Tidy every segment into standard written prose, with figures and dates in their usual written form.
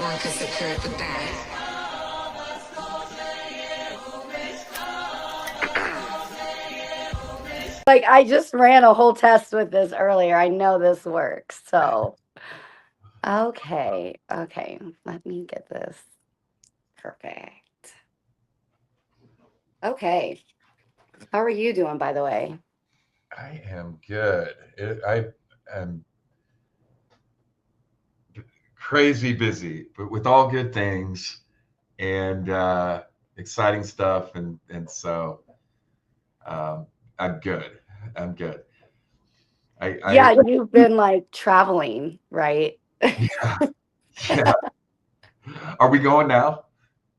Like a secret with that. Like, I just ran a whole test with this earlier. I know this works. So, okay. Okay. Let me get this. Perfect. Okay. How are you doing, by the way? I am good. I am crazy busy, but with all good things and exciting stuff, and so um, I'm good. I'm good. I Yeah, you've been like traveling, right? yeah, yeah. Are we going now?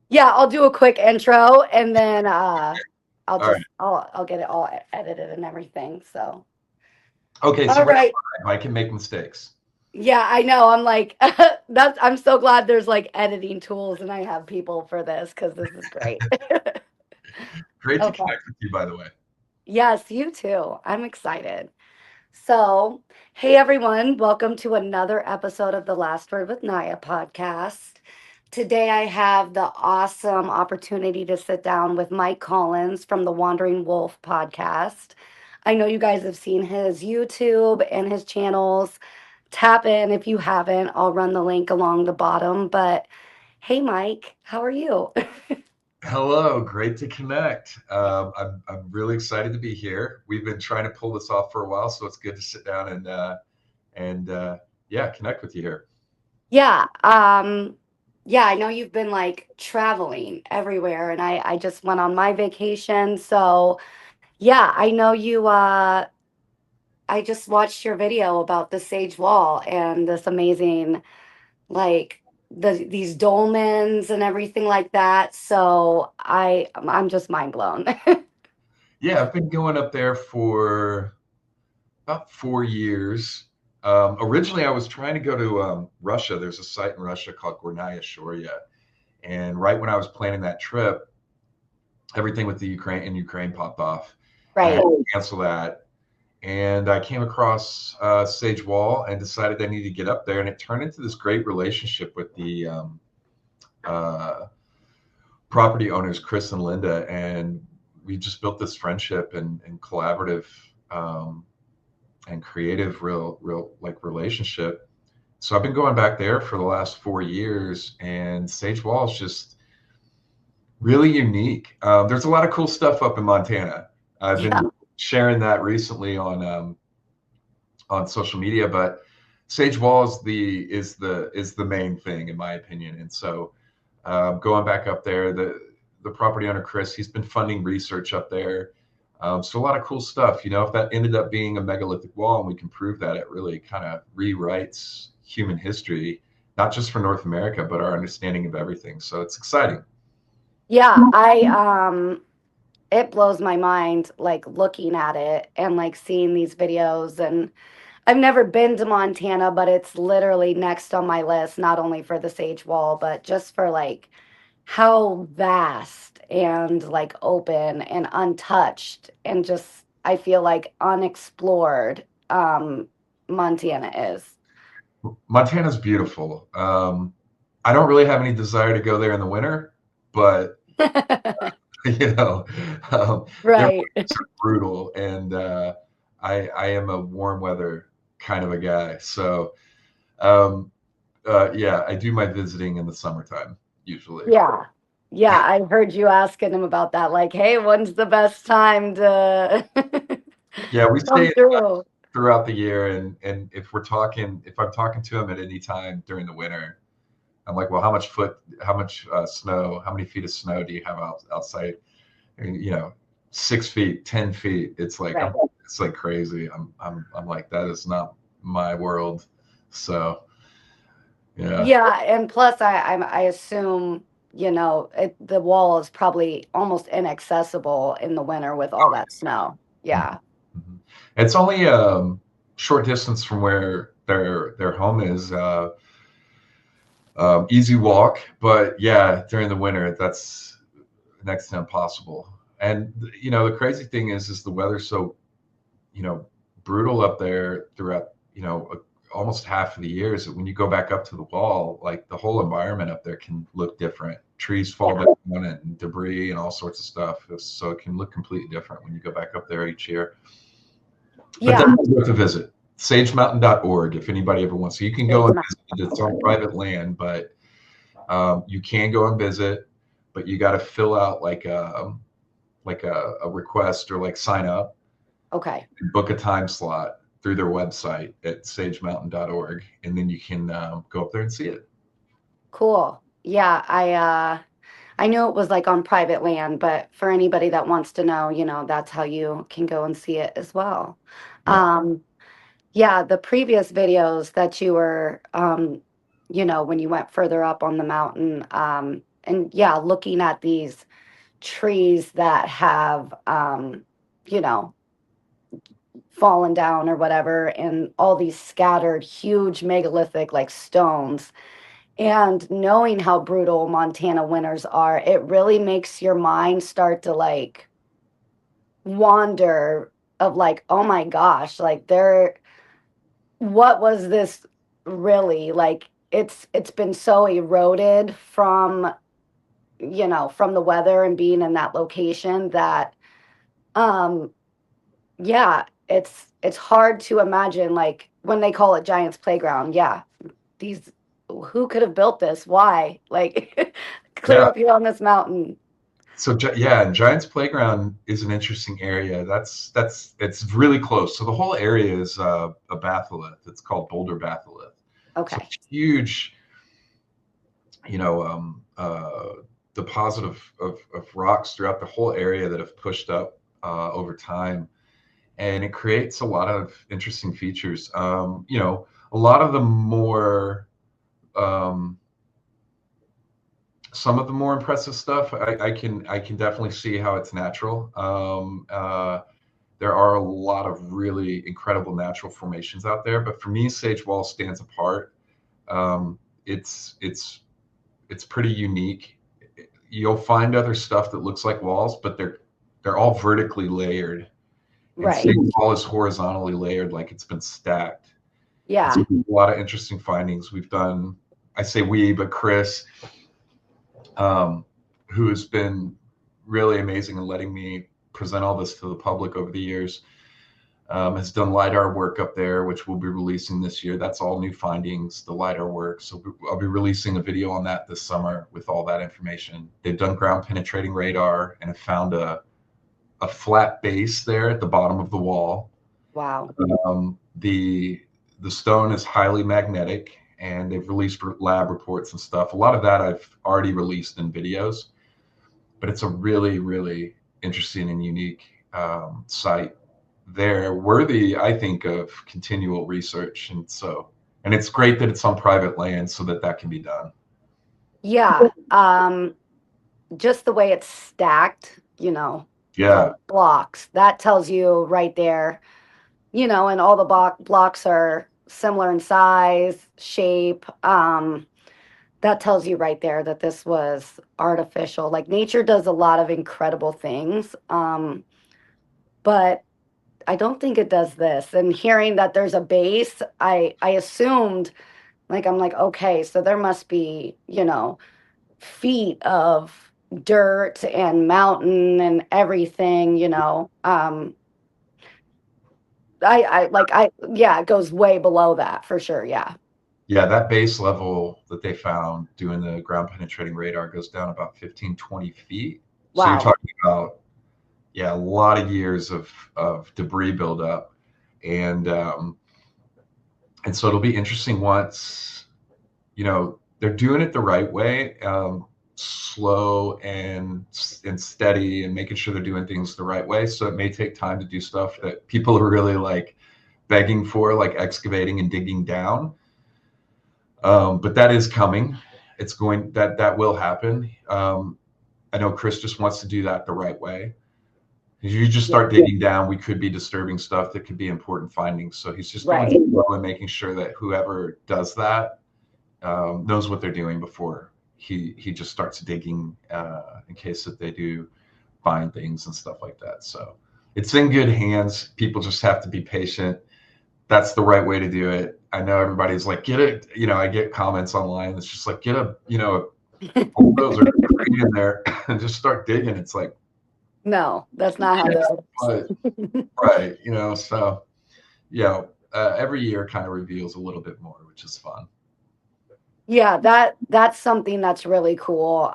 Yeah, I'll do a quick intro and then All right. I'll get it all edited and everything. So, Okay, so all we're right. live. I can make mistakes. Yeah, I know. I'm like I'm so glad there's like editing tools and I have people for this because this is great. Great to Okay. connect with you, by the way. Yes, you too. I'm excited. So, hey everyone, welcome to another episode of the Last Word with Naya podcast. Today I have the awesome opportunity to sit down with Mike Collins from the Wandering Wolf podcast. I know you guys have seen his YouTube and his channels. Tap in if you haven't. I'll run the link along the bottom. But hey, Mike, how are you? Hello, great to connect. I'm really excited to be here. We've been trying to pull this off for a while, so it's good to sit down and yeah, connect with you here. Yeah, yeah, I know you've been like traveling everywhere, and I just went on my vacation. So yeah, I know you I just watched your video about the Sage Wall and this amazing like these dolmens and everything like that. So I'm just mind blown. Yeah, I've been going up there for about 4 years. Originally, I was trying to go to Russia. There's a site in Russia called Gornaya Shoria, and right when I was planning that trip, everything with the Ukraine popped off, and I Right. had to cancel that. And I came across Sage Wall and decided I needed to get up there, and it turned into this great relationship with the uh, property owners, Chris and Linda, and we just built this friendship and collaborative um, and creative, real like relationship. So I've been going back there for the last 4 years, and Sage Wall is just really unique. There's a lot of cool stuff up in Montana. I've Yeah. been sharing that recently on social media, but Sage Wall is the main thing in my opinion. And so going back up there, the property owner Chris, he's been funding research up there. So a lot of cool stuff. You know, if that ended up being a megalithic wall, and we can prove that, it really kind of rewrites human history, not just for North America, but our understanding of everything. So it's exciting. Yeah, I it blows my mind like looking at it and like seeing these videos, and I've never been to Montana, but it's literally next on my list, not only for the Sage Wall, but just for like how vast and like open and untouched and just I feel like unexplored Montana is. Montana's beautiful. I don't really have any desire to go there in the winter, but you know, their Right. winters are brutal, and I am a warm weather kind of a guy. So um, yeah, I do my visiting in the summertime usually. Yeah. Yeah, I heard you asking him about that. Like, hey, when's the best time to Yeah, we stay come in touch through? throughout the year, and if I'm talking to him at any time during the winter, I'm like, well, how much snow, how many feet of snow do you have outside? And, 6 feet, 10 feet. Right. It's like crazy. I'm like, that is not my world. So yeah, Yeah, and plus I assume, the wall is probably almost inaccessible in the winter with all that snow. Yeah. Mhm. It's only short distance from where their home is. Easy walk, but yeah, during the winter, that's next to impossible. And the crazy thing is the weather's so you know brutal up there throughout almost half of the year is that when you go back up to the wall, like the whole environment up there can look different. Trees fall down and debris and all sorts of stuff. So it can look completely different when you go back up there each year. But that's worth a visit. Sagemountain.org if anybody ever wants. So you can go and visit. It's on private land, but you can go and visit, but you got to fill out like a request or like sign up. Okay. Book a time slot through their website at sagemountain.org, and then you can go up there and see it. Cool. Yeah, I knew it was like on private land, but for anybody that wants to know, that's how you can go and see it as well. Yeah, the previous videos that you were, when you went further up on the mountain, and yeah, looking at these trees that have, fallen down or whatever, and all these scattered huge megalithic like stones. And knowing how brutal Montana winters are, it really makes your mind start to like wander of like, oh my gosh, like what was this really? Like it's been so eroded from, from the weather and being in that location that yeah, it's hard to imagine, like when they call it Giant's Playground. Yeah, who could have built this? Why? Like clear up here on this mountain. So yeah, and Giant's Playground is an interesting area. It's really close. So the whole area is a batholith. It's called Boulder Batholith. Okay. So huge, deposit of rocks throughout the whole area that have pushed up over time. And it creates a lot of interesting features. A lot of the more, some of the more impressive stuff, I can definitely see how it's natural. There are a lot of really incredible natural formations out there, but for me, Sage Wall stands apart. It's pretty unique. You'll find other stuff that looks like walls, but they're all vertically layered. Right. Sage Wall is horizontally layered, like it's been stacked. Yeah. So a lot of interesting findings we've done. I say we, but Chris, who has been really amazing in letting me present all this to the public over the years, has done LiDAR work up there, which we'll be releasing this year. That's all new findings, the LiDAR work. So I'll be releasing a video on that this summer with all that information. They've done ground penetrating radar and have found a flat base there at the bottom of the wall. Wow. The stone is highly magnetic, and they've released lab reports and stuff. A lot of that I've already released in videos, but it's a really, really interesting and unique site there, worthy, I think, of continual research. And it's great that it's on private land so that can be done. Yeah. Just the way it's stacked, Yeah. like blocks, that tells you right there, and all the blocks are similar in size, shape. That tells you right there that this was artificial. Like nature does a lot of incredible things. But I don't think it does this. And hearing that there's a base, I assumed, like, I'm like, okay, so there must be, feet of dirt and mountain and everything, it goes way below that for sure. Yeah. Yeah, that base level that they found doing the ground penetrating radar goes down about 15, 20 feet. Wow. So you're talking about, a lot of years of debris buildup. And so it'll be interesting once, they're doing it the right way, slow and steady, and making sure they're doing things the right way. So it may take time to do stuff that people are really like begging for, like excavating and digging down. But that is coming. That will happen. I know Chris just wants to do that the right way. If you just start digging down, we could be disturbing stuff that could be important findings. So he's just going slow and making sure that whoever does that knows what they're doing before he just starts digging in case that they do find things and stuff like that. So it's in good hands. People just have to be patient. That's the right way to do it. I know everybody's like, get it, I get comments online. It's just like, get a bulldozer crane in there and just start digging. It's like, No, that's not how this but works. right, so every year kind of reveals a little bit more, which is fun. Yeah, that's something that's really cool.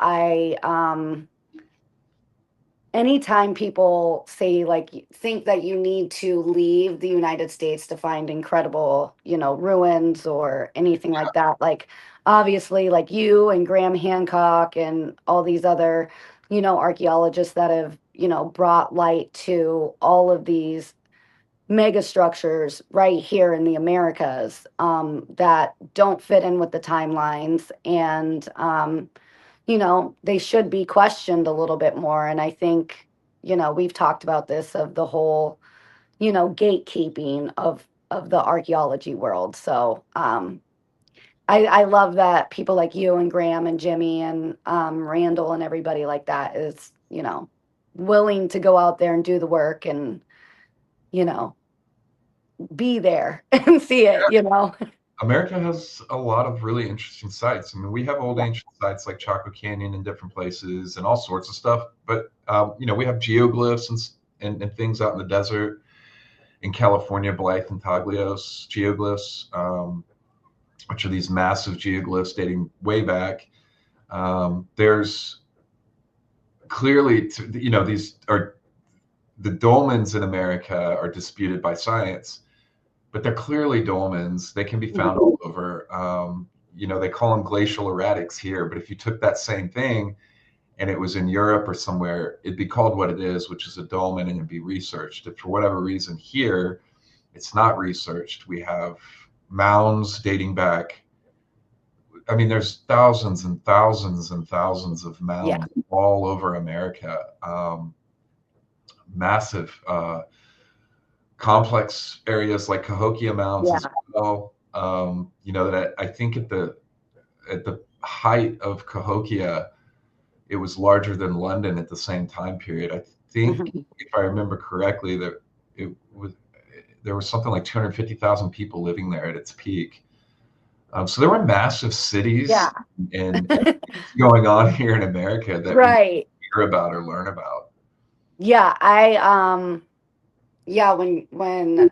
Anytime people say like think that you need to leave the United States to find incredible, ruins or anything like that, like obviously like you and Graham Hancock and all these other, archaeologists that have, brought light to all of these mega structures right here in the Americas, that don't fit in with the timelines, and they should be questioned a little bit more. And I think, we've talked about this of the whole, gatekeeping of the archaeology world. So I love that people like you and Graham and Jimmy and Randall and everybody like that is, willing to go out there and do the work and, you know, be there and see it. America has a lot of really interesting sites. I mean, we have old Yeah. ancient sites like Chaco Canyon in different places and all sorts of stuff. But we have geoglyphs and things out in the desert in California, Blythe and Taglios geoglyphs, which are these massive geoglyphs dating way back. There's clearly, these are the dolmens in America are disputed by science, but they're clearly dolmens. They can be found all over. They call them glacial erratics here, but if you took that same thing and it was in Europe or somewhere, it'd be called what it is, which is a dolmen, and it'd be researched. If for whatever reason here, it's not researched. We have mounds dating back. I mean, there's thousands and thousands and thousands of mounds all over America. Massive complex areas like Cahokia Mounds as well. That I think at the height of Cahokia, it was larger than London at the same time period. I think, if I remember correctly, that there was something like 250,000 people living there at its peak. So there were massive cities and going on here in America that we hear about or learn about. Yeah, when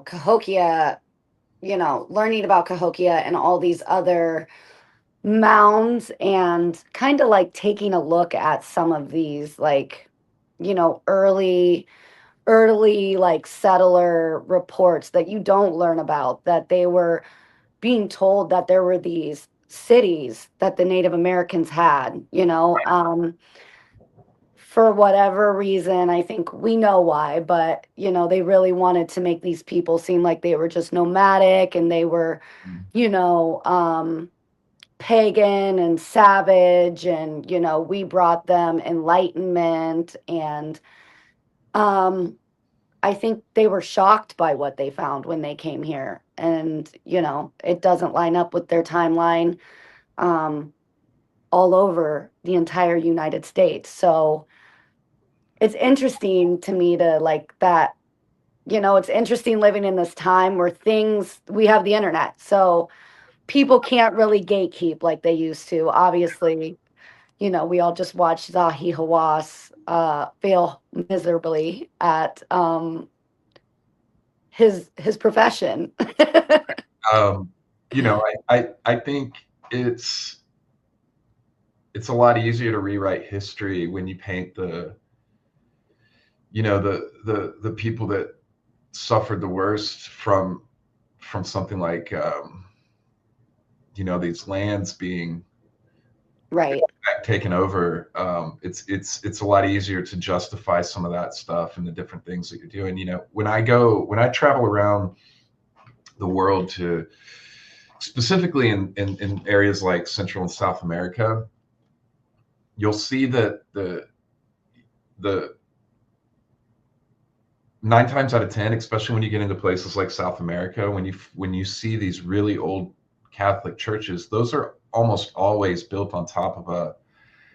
Cahokia, learning about Cahokia and all these other mounds, and kind of like taking a look at some of these like, early like settler reports that you don't learn about, that they were being told that there were these cities that the Native Americans had, for whatever reason. I think we know why, but they really wanted to make these people seem like they were just nomadic, and they were, pagan and savage, and we brought them enlightenment. And I think they were shocked by what they found when they came here, and it doesn't line up with their timeline, all over the entire United States. So it's interesting to me to like that, it's interesting living in this time where we have the internet, so people can't really gatekeep like they used to. Obviously, we all just watched Zahi Hawass fail miserably at his profession. I think it's a lot easier to rewrite history when you paint the people that suffered the worst from something like these lands being taken over. It's a lot easier to justify some of that stuff and the different things that you're doing. When I travel around the world, to specifically in areas like Central and South America, you'll see that the 9 times out of 10, especially when you get into places like South America, when you see these really old Catholic churches, those are almost always built on top of a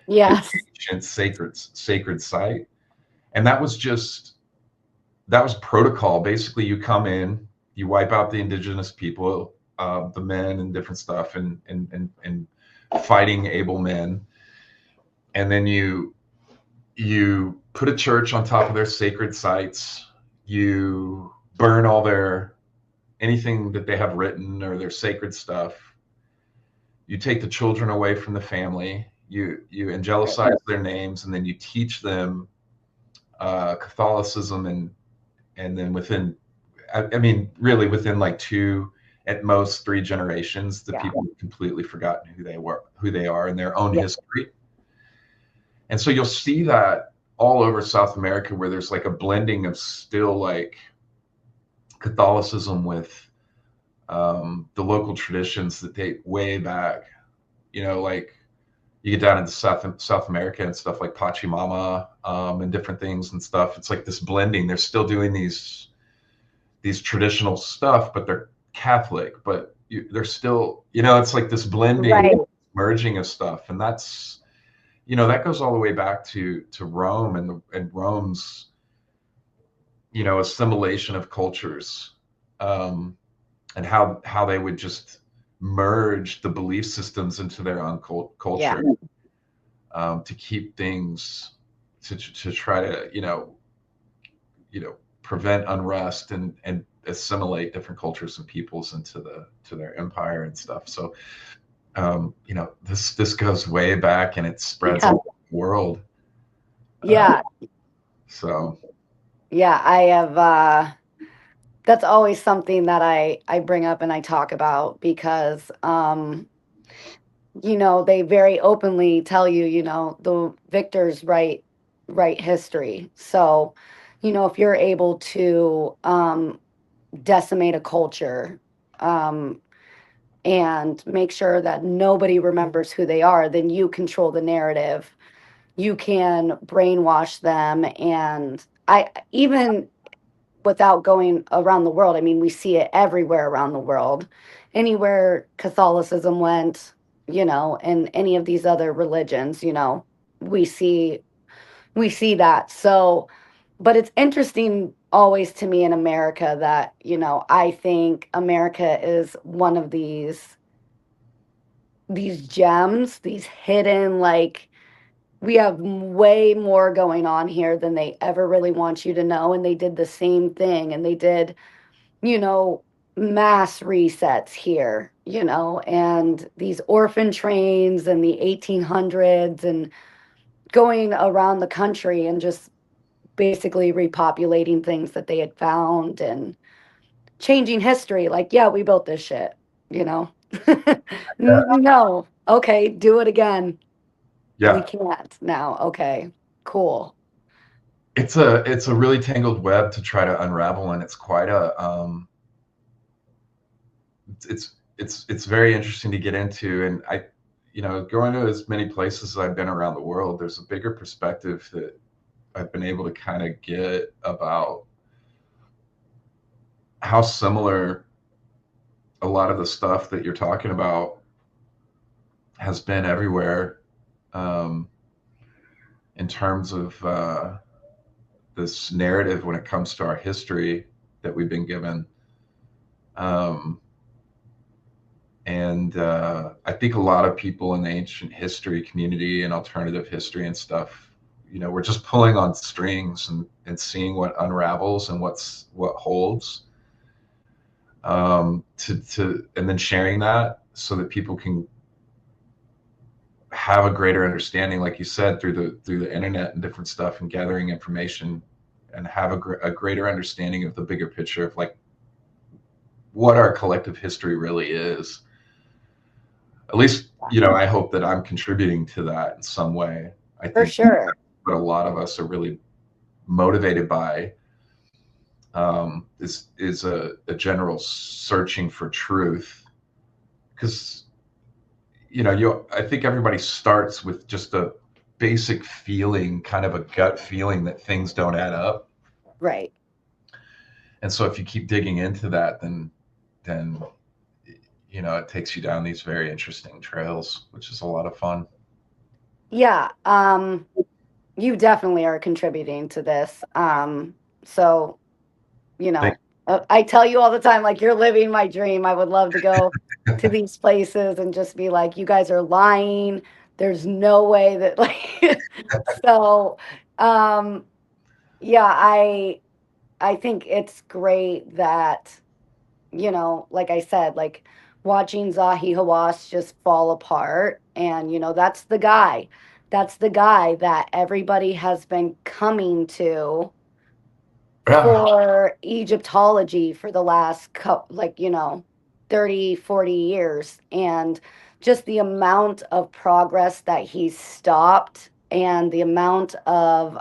ancient sacred site. And that was protocol. Basically, you come in, you wipe out the indigenous people, the men and different stuff, and fighting able men, and then you put a church on top of their sacred sites. You burn all their anything that they have written or their sacred stuff. You take the children away from the family. You angelicize their names, and then you teach them Catholicism, and then within, I mean, really within like 2, at most 3 generations, the people have completely forgotten who they are in their own history. And so you'll see that all over South America, where there's like a blending of still like Catholicism with the local traditions that date way back. Like you get down into South America and stuff like Pachamama, and different things and stuff. It's like this blending. They're still doing these traditional stuff, but they're Catholic, but they're still, it's like this blending, merging of stuff. And that's, that goes all the way back to Rome and Rome's, assimilation of cultures, and how they would just merge the belief systems into their own culture, to keep things, to try to, prevent unrest and assimilate different cultures and peoples into their empire and stuff. So, this goes way back, and it spreads all over the world. So. Yeah, I have, that's always something that I bring up and I talk about, because, they very openly tell you, the victors write history. So, if you're able to decimate a culture, and make sure that nobody remembers who they are, then you control the narrative. You can brainwash them. And even without going around the world, I mean, we see it everywhere around the world. Anywhere Catholicism went, and any of these other religions, we see that. So, but it's interesting always to me in America that, I think America is one of these gems, these hidden, like, we have way more going on here than they ever really want you to know. And they did the same thing, and they did, mass resets here, and these orphan trains and the 1800s, and going around the country and just basically repopulating things that they had found and changing history. Like, yeah, we built this shit, No, okay, do it again. Yeah. We can't now. Okay, cool. It's a really tangled web to try to unravel, and it's quite a it's very interesting to get into. And I, going to as many places as I've been around the world, there's a bigger perspective that I've been able to kind of get about how similar a lot of the stuff that you're talking about has been everywhere, in terms of this narrative when it comes to our history that we've been given. And I think a lot of people in the ancient history community and alternative history and stuff, we're just pulling on strings and seeing what unravels and what holds, and then sharing that so that people can have a greater understanding, like you said, through the internet and different stuff, and gathering information, and have a greater understanding of the bigger picture of like what our collective history really is. At least, I hope that I'm contributing to that in some way. I think for sure. What a lot of us are really motivated by, is a general searching for truth, because I think everybody starts with just a basic feeling, kind of a gut feeling that things don't add up. Right. And so if you keep digging into that, then it takes you down these very interesting trails, which is a lot of fun. Yeah. You definitely are contributing to this. So, I tell you all the time, like, you're living my dream. I would love to go to these places and just be like, you guys are lying. There's no way that, like, so, um, yeah, I think it's great that, like I said, like watching Zahi Hawass just fall apart. And, that's the guy. That's the guy that everybody has been coming to Yeah. for Egyptology for the last 30, 40 years. And just the amount of progress that he's stopped and the amount of,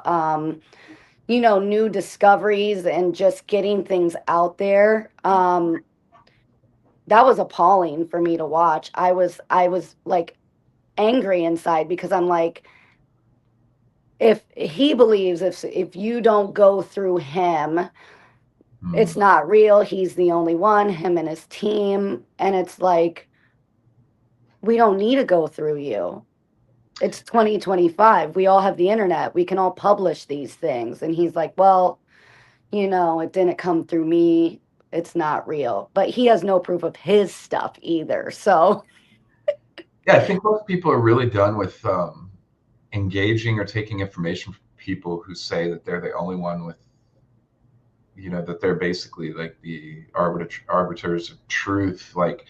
new discoveries and just getting things out there. That was appalling for me to watch. I was like angry inside because I'm like, if he believes if you don't go through him, it's Hmm. not real. He's the only one, him and his team. And it's like, we don't need to go through you. It's 2025. We all have the internet. We can all publish these things. And he's like, well, it didn't come through me. It's not real. But he has no proof of his stuff either. So, Yeah, I think most people are really done with engaging or taking information from people who say that they're the only one with, that they're basically like the arbiters of truth. Like,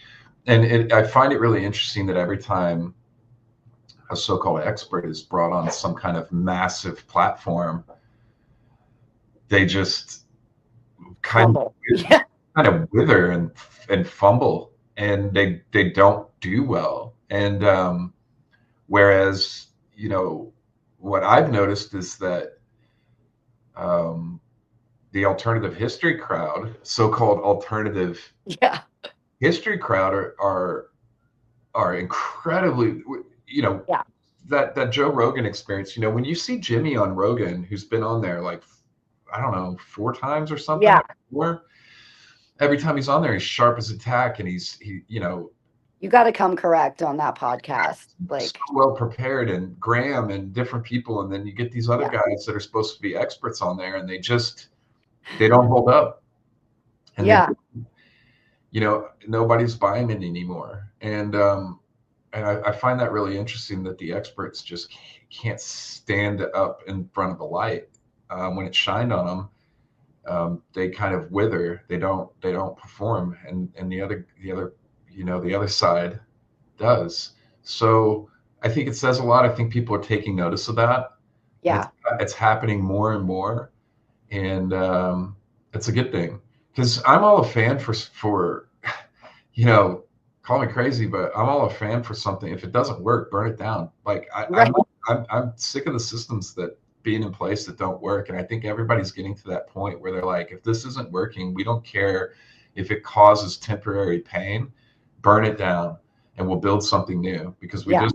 and I find it really interesting that every time a so-called expert is brought on some kind of massive platform, they just kind crumble. of Yeah. kind of wither and fumble, and they don't do well. And whereas, what I've noticed is that um, the alternative history crowd, so-called alternative Yeah. history crowd, are incredibly, Yeah. that Joe Rogan experience. When you see Jimmy on Rogan, who's been on there like, I don't know, 4 times or something, Yeah. or every time he's on there, he's sharp as a tack, and You got to come correct on that podcast. so Like, well prepared, and Graham and different people, and then you get these other yeah. guys that are supposed to be experts on there, and they don't hold up, and Yeah. nobody's buying it anymore. And I find that really interesting that the experts just can't stand up in front of the light. When it's shined on them, they kind of wither. They don't perform, and the other side does. So I think it says a lot. I think people are taking notice of that, and Yeah. it's happening more and more, and it's a good thing, because I'm all a fan for you know, call me crazy, but I'm all a fan for something. If it doesn't work, burn it down. Like Right. I'm sick of the systems that being in place that don't work. And I think everybody's getting to that point where they're like, if this isn't working, we don't care if it causes temporary pain, burn it down, and we'll build something new, because Yeah.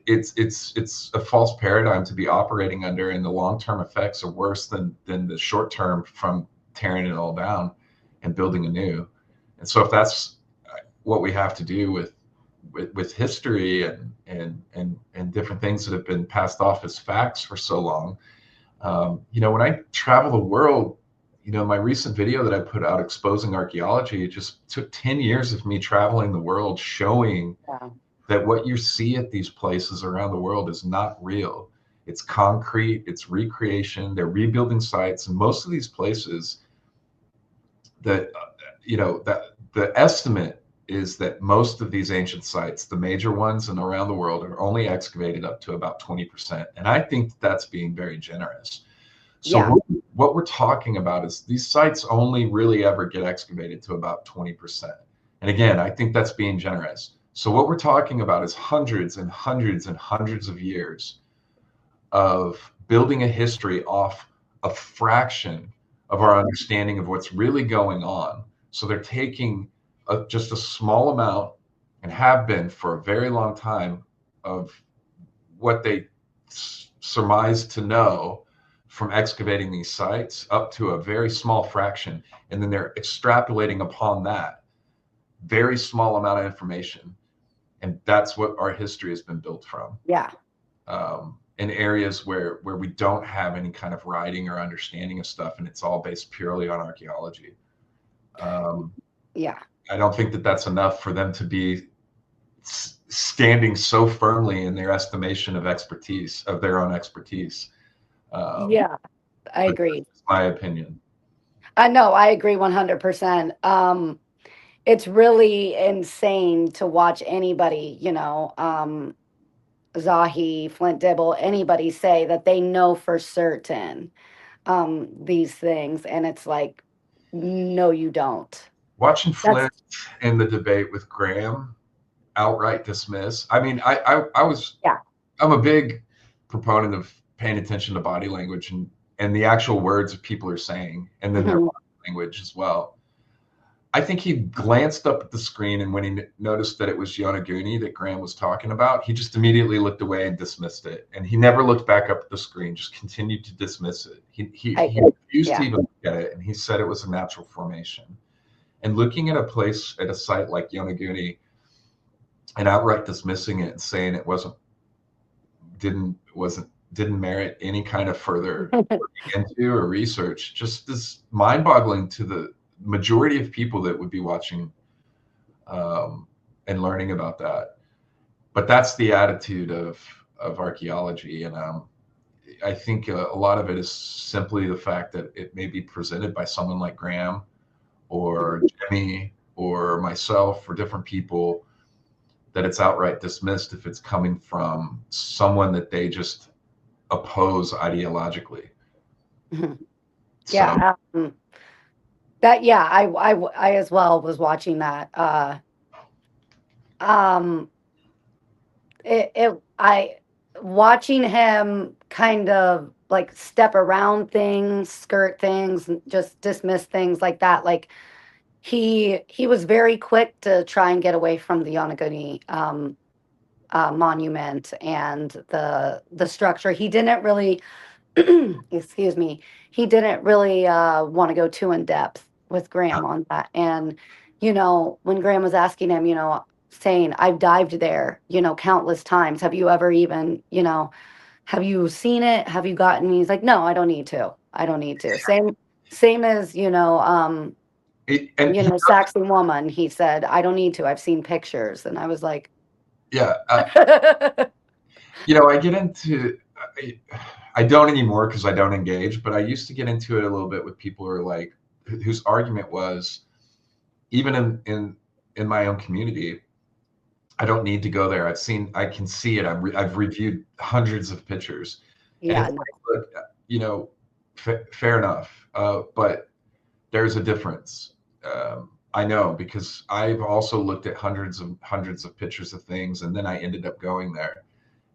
it's a false paradigm to be operating under, and the long-term effects are worse than the short term from tearing it all down and building anew. And so if that's what we have to do with history and different things that have been passed off as facts for so long. When I travel the world, my recent video that I put out exposing archaeology, it just took 10 years of me traveling the world, showing Yeah. that what you see at these places around the world is not real. It's concrete, it's recreation, they're rebuilding sites. And most of these places that, that the estimate is that most of these ancient sites, the major ones and around the world, are only excavated up to about 20%. And I think that's being very generous. So Yeah. what we're talking about is these sites only really ever get excavated to about 20%. And again, I think that's being generous. So what we're talking about is hundreds and hundreds and hundreds of years of building a history off a fraction of our understanding of what's really going on. So they're taking just a small amount, and have been for a very long time, of what they surmise to know from excavating these sites, up to a very small fraction, and then they're extrapolating upon that very small amount of information, and that's what our history has been built from. Yeah. In areas where we don't have any kind of writing or understanding of stuff, and it's all based purely on archaeology. Um, Yeah. I don't think that that's enough for them to be standing so firmly in their estimation of expertise, of their own expertise. Yeah, I But agree. that's my opinion. I know, I agree 100%. It's really insane to watch anybody, Zahi, Flint Dibble, anybody say that they know for certain these things. And it's like, no, you don't. Watching That's, Flint in the debate with Graham outright dismiss. I mean, yeah. I'm a big proponent of paying attention to body language and the actual words that people are saying, and then their Mhm. body language as well. I think he glanced up at the screen, and when he noticed that it was Yonaguni that Graham was talking about, he just immediately looked away and dismissed it. And he never looked back up at the screen, just continued to dismiss it. He refused to Yeah. even look at it, and he said it was a natural formation. And looking at a site like Yonaguni and outright dismissing it and saying it didn't merit any kind of further looking into or research, just is mind-boggling to the majority of people that would be watching and learning about that. But that's the attitude of archaeology, and I think a lot of it is simply the fact that it may be presented by someone like Graham or Jimmy or myself or different people, that it's outright dismissed if it's coming from someone that they just oppose ideologically. So Yeah. That, yeah, I as well was watching that. Um, I watching him kind of like step around things, skirt things, and just dismiss things like that. Like he was very quick to try and get away from the Yonaguni monument and the structure. He didn't really, excuse me, he didn't really want to go too in depth with Graham on that. And when Graham was asking him, saying, "I've dived there, countless times. Have you ever even, have you seen it? Have you gotten?" He's like, "No, I don't need to. I don't need to." Same as and he, Saxon woman. He said, "I don't need to. I've seen pictures," and I was like, yeah, I get into I don't anymore because I don't engage, but I used to get into it a little bit with people who are like, whose argument was, even in my own community, I don't need to go there. I can see it. I've reviewed hundreds of pictures, and "Yeah, it's no, like, look, fair enough, but there's a difference. I know, because I've also looked at hundreds of pictures of things, and then I ended up going there.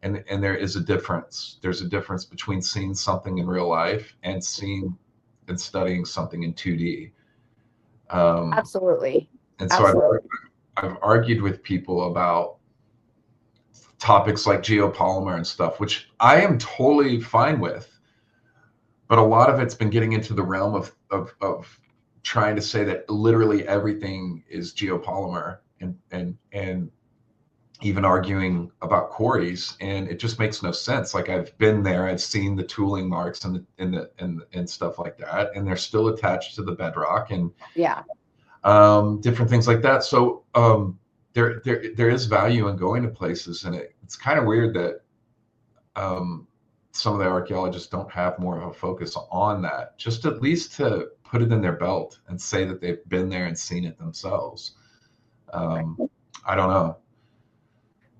And there is a difference. There's a difference between seeing something in real life and seeing and studying something in 2D. Um, absolutely, and so absolutely." I've argued with people about topics like geopolymer and stuff, which I am totally fine with. But a lot of it's been getting into the realm of trying to say that literally everything is geopolymer, and even arguing about quarries, and it just makes no sense. Like, I've been there, I've seen the tooling marks and stuff like that, and they're still attached to the bedrock, and Yeah, different things like that. So there is value in going to places, and it's kind of weird that some of the archaeologists don't have more of a focus on that, just at least to put it in their belt and say that they've been there and seen it themselves. I don't know.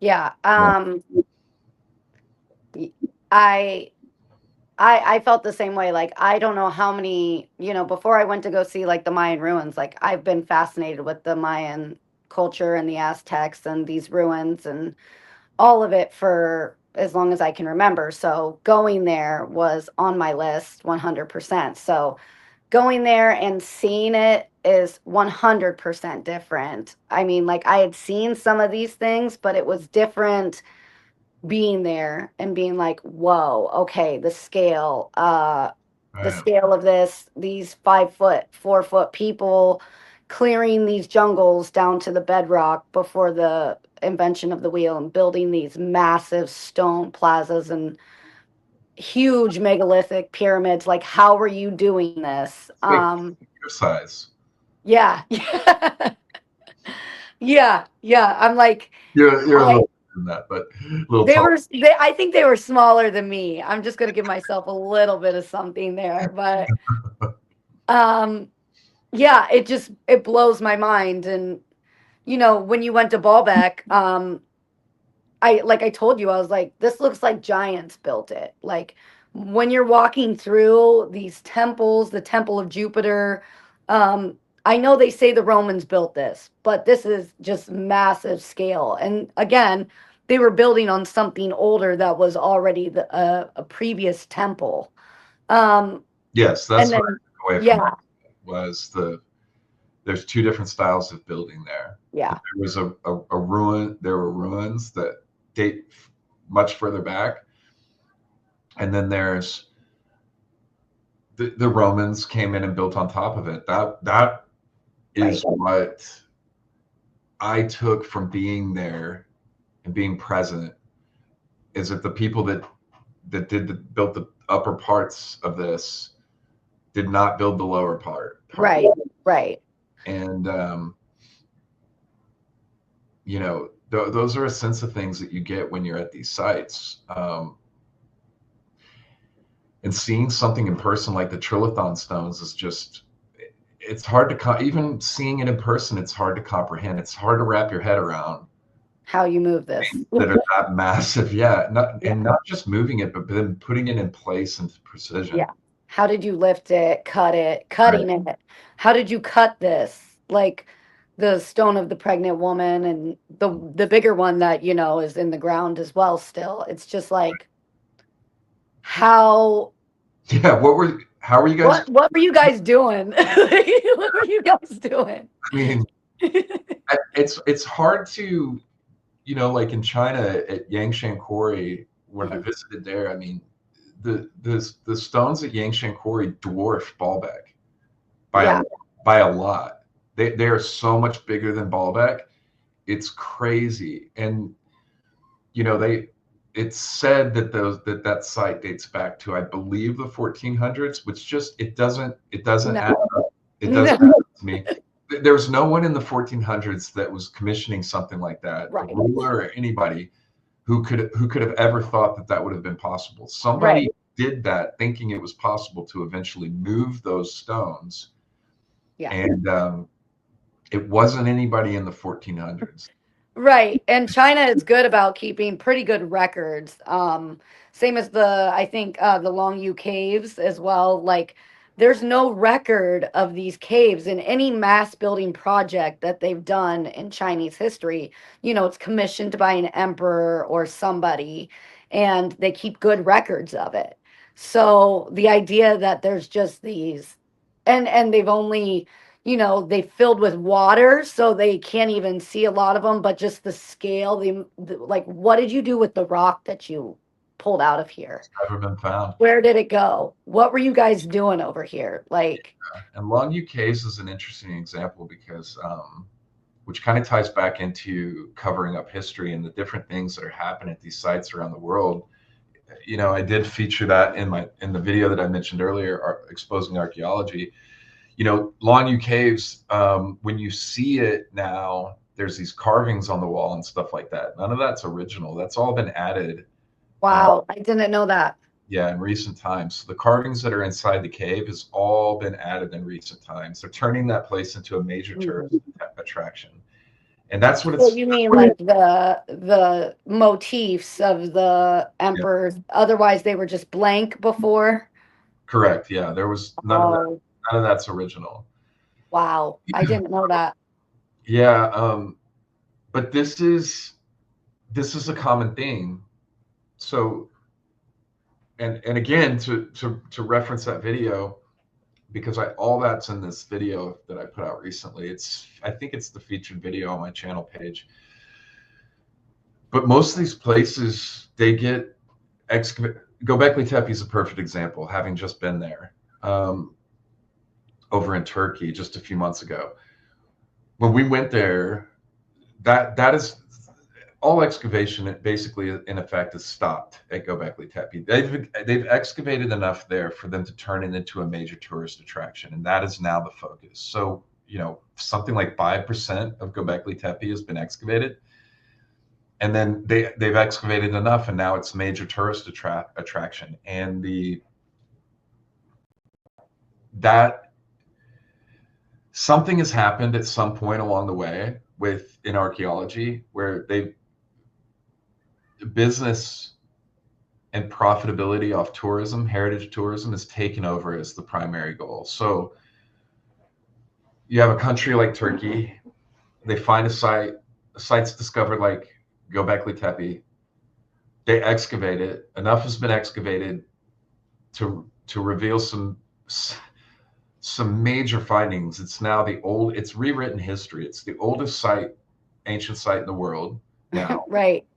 yeah. Yeah. Y- I I felt the same way. Like, I don't know how many, before I went to go see like the Mayan ruins, like I've been fascinated with the Mayan culture and the Aztecs and these ruins and all of it for as long as I can remember. So going there was on my list 100%. So going there and seeing it is 100% different. I mean, like I had seen some of these things, but it was different being there and being like, whoa, okay, the Right. scale of these 5 foot, 4 foot people clearing these jungles down to the bedrock before the invention of the wheel and building these massive stone plazas and huge megalithic pyramids. Like, how are you doing this? It's like computer size. Yeah. Yeah. Yeah. I'm like, You're a I, little than that, but a little they tall. were, I think they were smaller than me. I'm just going to give myself a little bit of something there. But, um, yeah, it blows my mind. And, when you went to Baalbek, like I told you, I was like, this looks like giants built it. Like when you're walking through these temples, the Temple of Jupiter, I know they say the Romans built this, but this is just massive scale. And again, they were building on something older that was already a previous temple. Um, Yes, and that's what I then, took away from yeah, was there's two different styles of building there. yeah, There was a ruin. There were ruins that date much further back, and then there's the Romans came in and built on top of it. That right, is what I took from being there and being present. Is that the people that built the upper parts of this did not build the lower part, right, right. and those are a sense of things that you get when you're at these sites. And seeing something in person like the Trilithon stones is just, it's hard to, even seeing it in person, it's hard to comprehend. It's hard to wrap your head around How you move this. that are that massive. Yeah. Yeah. And not just moving it, but then putting it in place and precision. Yeah. How did you lift it, Right. cutting it? How did you cut this? Like the stone of the pregnant woman and the bigger one that, is in the ground as well still. It's just like how Yeah. How were you guys? what were you guys doing? What were you guys doing? I mean, it's hard to, like in China at Yangshan Quarry, when I visited there, I mean, the stones at Yangshan Quarry dwarf Baalbek by Yeah, a by a lot. They are so much bigger than Baalbek. It's crazy, and it's said that that site dates back to, I believe, the 1400s, which just it doesn't add no. up. It doesn't No. add up to me. There was no one in the 1400s that was commissioning something like that, a Right. ruler or anybody who could have ever thought that would have been possible. Right. Somebody did that thinking it was possible to eventually move those stones, Yeah. and it wasn't anybody in the 1400s. Right. And China is good about keeping pretty good records. Same as I think the Longyu caves as well. Like there's no record of these caves in any mass building project that they've done in Chinese history. It's commissioned by an emperor or somebody, and they keep good records of it. So the idea that there's just these, and they've only they filled with water, so they can't even see a lot of them, but just the scale, like, what did you do with the rock that you pulled out of here? It's never been found. Where did it go? What were you guys doing over here? Like, And Longview Caves is an interesting example because, which kind of ties back into covering up history and the different things that are happening at these sites around the world. I did feature that in the video that I mentioned earlier, exposing archaeology. Longview Caves, when you see it now, there's these carvings on the wall and stuff like that. None of that's original. That's all been added. wow, I didn't know that. Yeah, in recent times. So the carvings that are inside the cave has all been added in recent times. They're turning that place into a major tourist attraction. And that's what So it's. you mean like the motifs of the Yeah, emperors? Otherwise, they were just blank before. correct. Yeah, there was none of that. Oh, None of that's original. wow, I didn't know that. Yeah, but this is a common thing. So, and again, to reference that video, because all that's in this video that I put out recently. I think it's the featured video on my channel page. But most of these places, they get excavated. Göbekli Tepe is a perfect example, having just been there, over in Turkey just a few months ago. When we went there, that is all excavation. It basically, in effect, is stopped at Göbekli Tepe. They've excavated enough there for them to turn it into a major tourist attraction, and that is now the focus. So something like 5% of Göbekli Tepe has been excavated. And then they've excavated enough, and now it's a major tourist attraction. And that something has happened at some point along the way in archaeology where business and profitability off tourism, heritage tourism, is taken over as the primary goal. So you have a country like Turkey, they find a site's discovered like Göbekli Tepe, they excavate it, enough has been excavated to reveal some major findings. It's now it's rewritten history. It's the oldest ancient site in the world now. Right.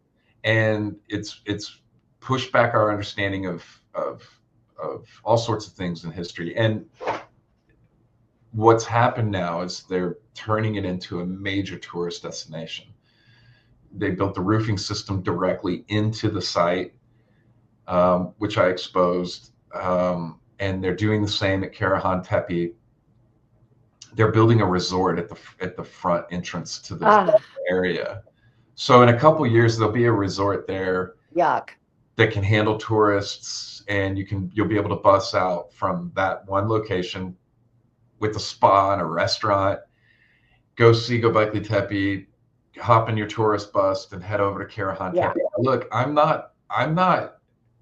And it's pushed back our understanding of all sorts of things in history. And what's happened now is they're turning it into a major tourist destination. They built the roofing system directly into the site, which I exposed. And they're doing the same at Karahan Tepe. They're building a resort at the front entrance to the area. So in a couple of years, there'll be a resort there. Yuck. That can handle tourists, and you'll be able to bus out from that one location with a spa and a restaurant, go see Göbekli Tepe, hop in your tourist bus, and head over to Karahan Tepe. Look, I'm not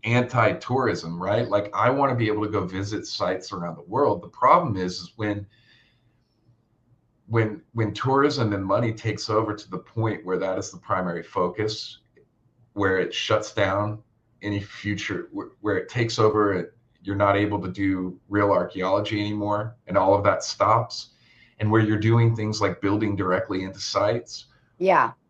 anti-tourism, right? Like, I want to be able to go visit sites around the world. The problem is when tourism and money takes over to the point where that is the primary focus, where it shuts down any future, where it takes over, you're not able to do real archaeology anymore, and all of that stops, and where you're doing things like building directly into sites,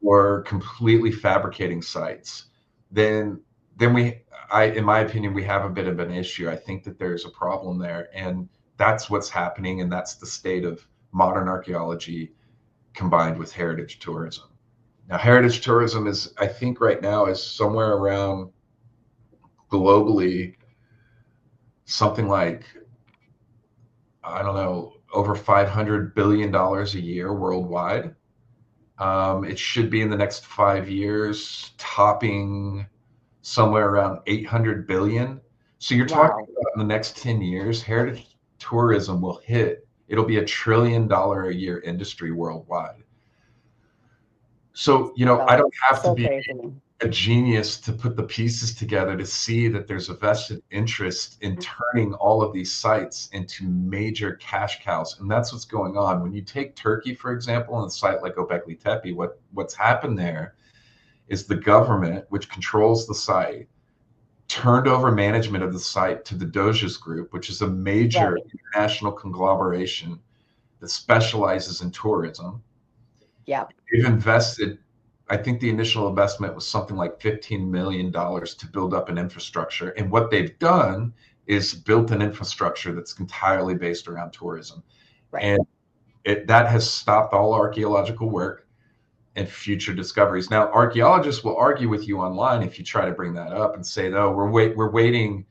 or completely fabricating sites, then in my opinion, we have a bit of an issue. I think that there's a problem there, and that's what's happening, and that's the state of modern archaeology combined with heritage tourism. Now, heritage tourism I think right now is somewhere around, globally, something like, I don't know, over $500 billion a year worldwide. It should be in the next 5 years topping somewhere around 800 billion. So you're talking about in the next 10 years, heritage tourism it'll be $1 trillion a year industry worldwide. So, I don't have to be a genius to put the pieces together to see that there's a vested interest in turning all of these sites into major cash cows. And that's what's going on. When you take Turkey, for example, and a site like Göbekli Tepe, what's happened there is the government, which controls the site, turned over management of the site to the Doges Group, which is a major international conglomeration that specializes in tourism. They've invested, I think the initial investment was something like $15 million to build up an infrastructure. And what they've done is built an infrastructure that's entirely based around tourism. And that has stopped all archaeological work and future discoveries. Now, archaeologists will argue with you online if you try to bring that up and say, no, we're waiting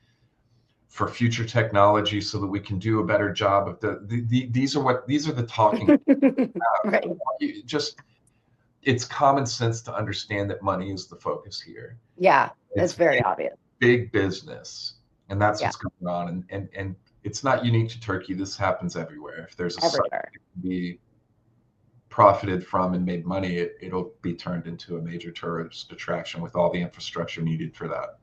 for future technology so that we can do a better job of these are the talking. It's common sense to understand that money is the focus here. It's very obvious. Big business, and that's what's going on. And it's not unique to Turkey. This happens everywhere. If there's a site that can be profited from and made money, it'll be turned into a major tourist attraction with all the infrastructure needed for that.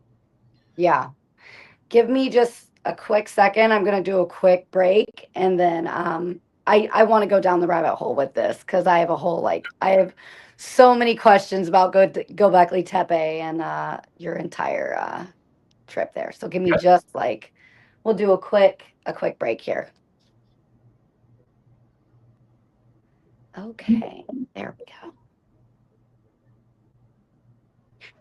Give me just a quick second. I'm going to do a quick break, and then I want to go down the rabbit hole with this because I have so many questions about Göbekli Tepe and your entire trip there. So give me just we'll do a quick break here. Okay, there we go.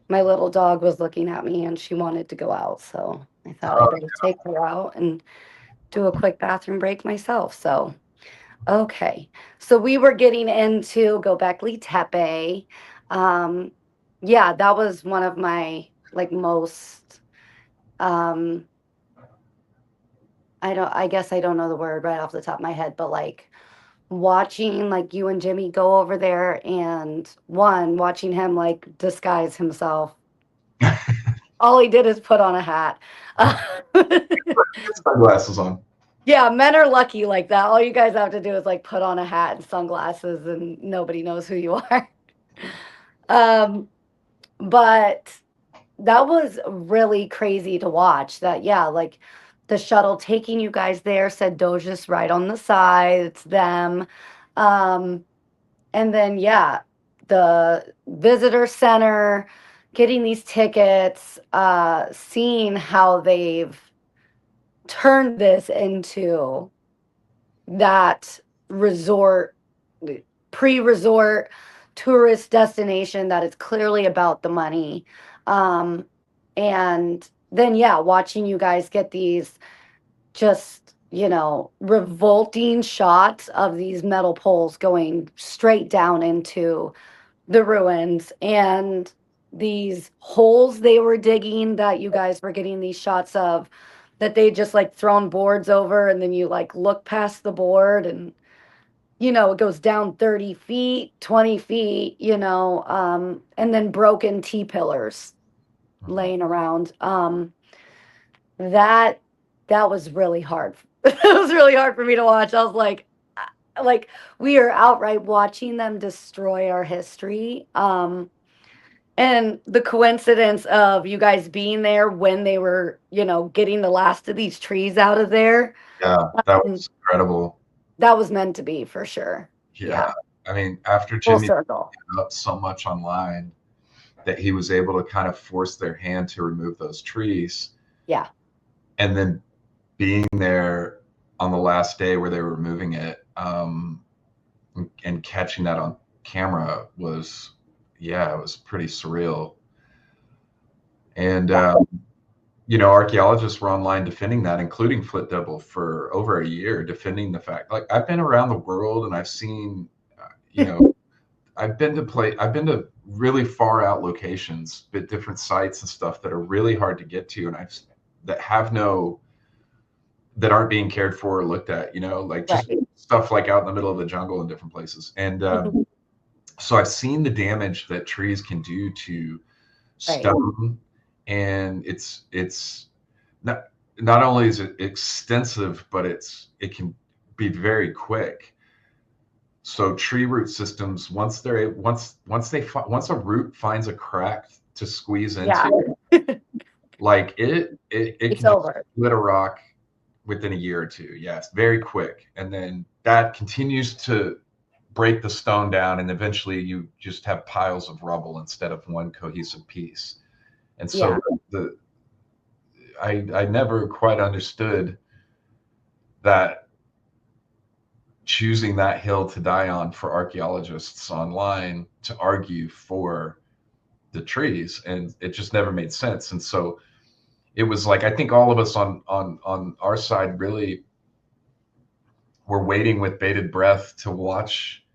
My little dog was looking at me and she wanted to go out, so I thought I'd better take her out and do a quick bathroom break myself. So, okay. So we were getting into Göbekli Tepe. That was one of my most I guess I don't know the word right off the top of my head, but watching like you and Jimmy go over there and watching him like disguise himself. All he did is put on a hat. Sunglasses on. Yeah, men are lucky like that. All you guys have to do is like put on a hat and sunglasses and nobody knows who you are. But that was really crazy to watch that. Yeah, like the shuttle taking you guys there said Doge's right on the side. It's them. Um, and then, yeah, the visitor center, getting these tickets, seeing how they've turned this into that resort, pre-resort tourist destination that is clearly about the money. And then, yeah, watching you guys get these just, revolting shots of these metal poles going straight down into the ruins and these holes they were digging that you guys were getting these shots of that they just like thrown boards over and then you like look past the board and it goes down 30 feet 20 feet and then broken T-pillars laying around. That was really hard. It was really hard for me to watch. I was like we are outright watching them destroy our history. And the coincidence of you guys being there when they were, getting the last of these trees out of there. Yeah, that was incredible. That was meant to be for sure. Yeah. I mean, after Full Jimmy circle. put up so much online that he was able to kind of force their hand to remove those trees. Yeah. And then being there on the last day where they were removing it, and catching that on camera was, it was pretty surreal. And archaeologists were online defending that, including Flit Double, for over a year, defending the fact. Like, I've been around the world and I've seen, I've been to really far out locations, but different sites and stuff that are really hard to get to, and that aren't being cared for or looked at, like just stuff like out in the middle of the jungle in different places. And so I've seen the damage that trees can do to stone, and it's not only is it extensive, but it can be very quick. So tree root systems, once a root finds a crack to squeeze into, like it can split a rock within a year or two. Yes, very quick. And then that continues to break the stone down, and eventually you just have piles of rubble instead of one cohesive piece. And so I never quite understood that choosing that hill to die on for archaeologists online to argue for the trees, and it just never made sense. And so it was like, I think all of us on our side really were waiting with bated breath to watch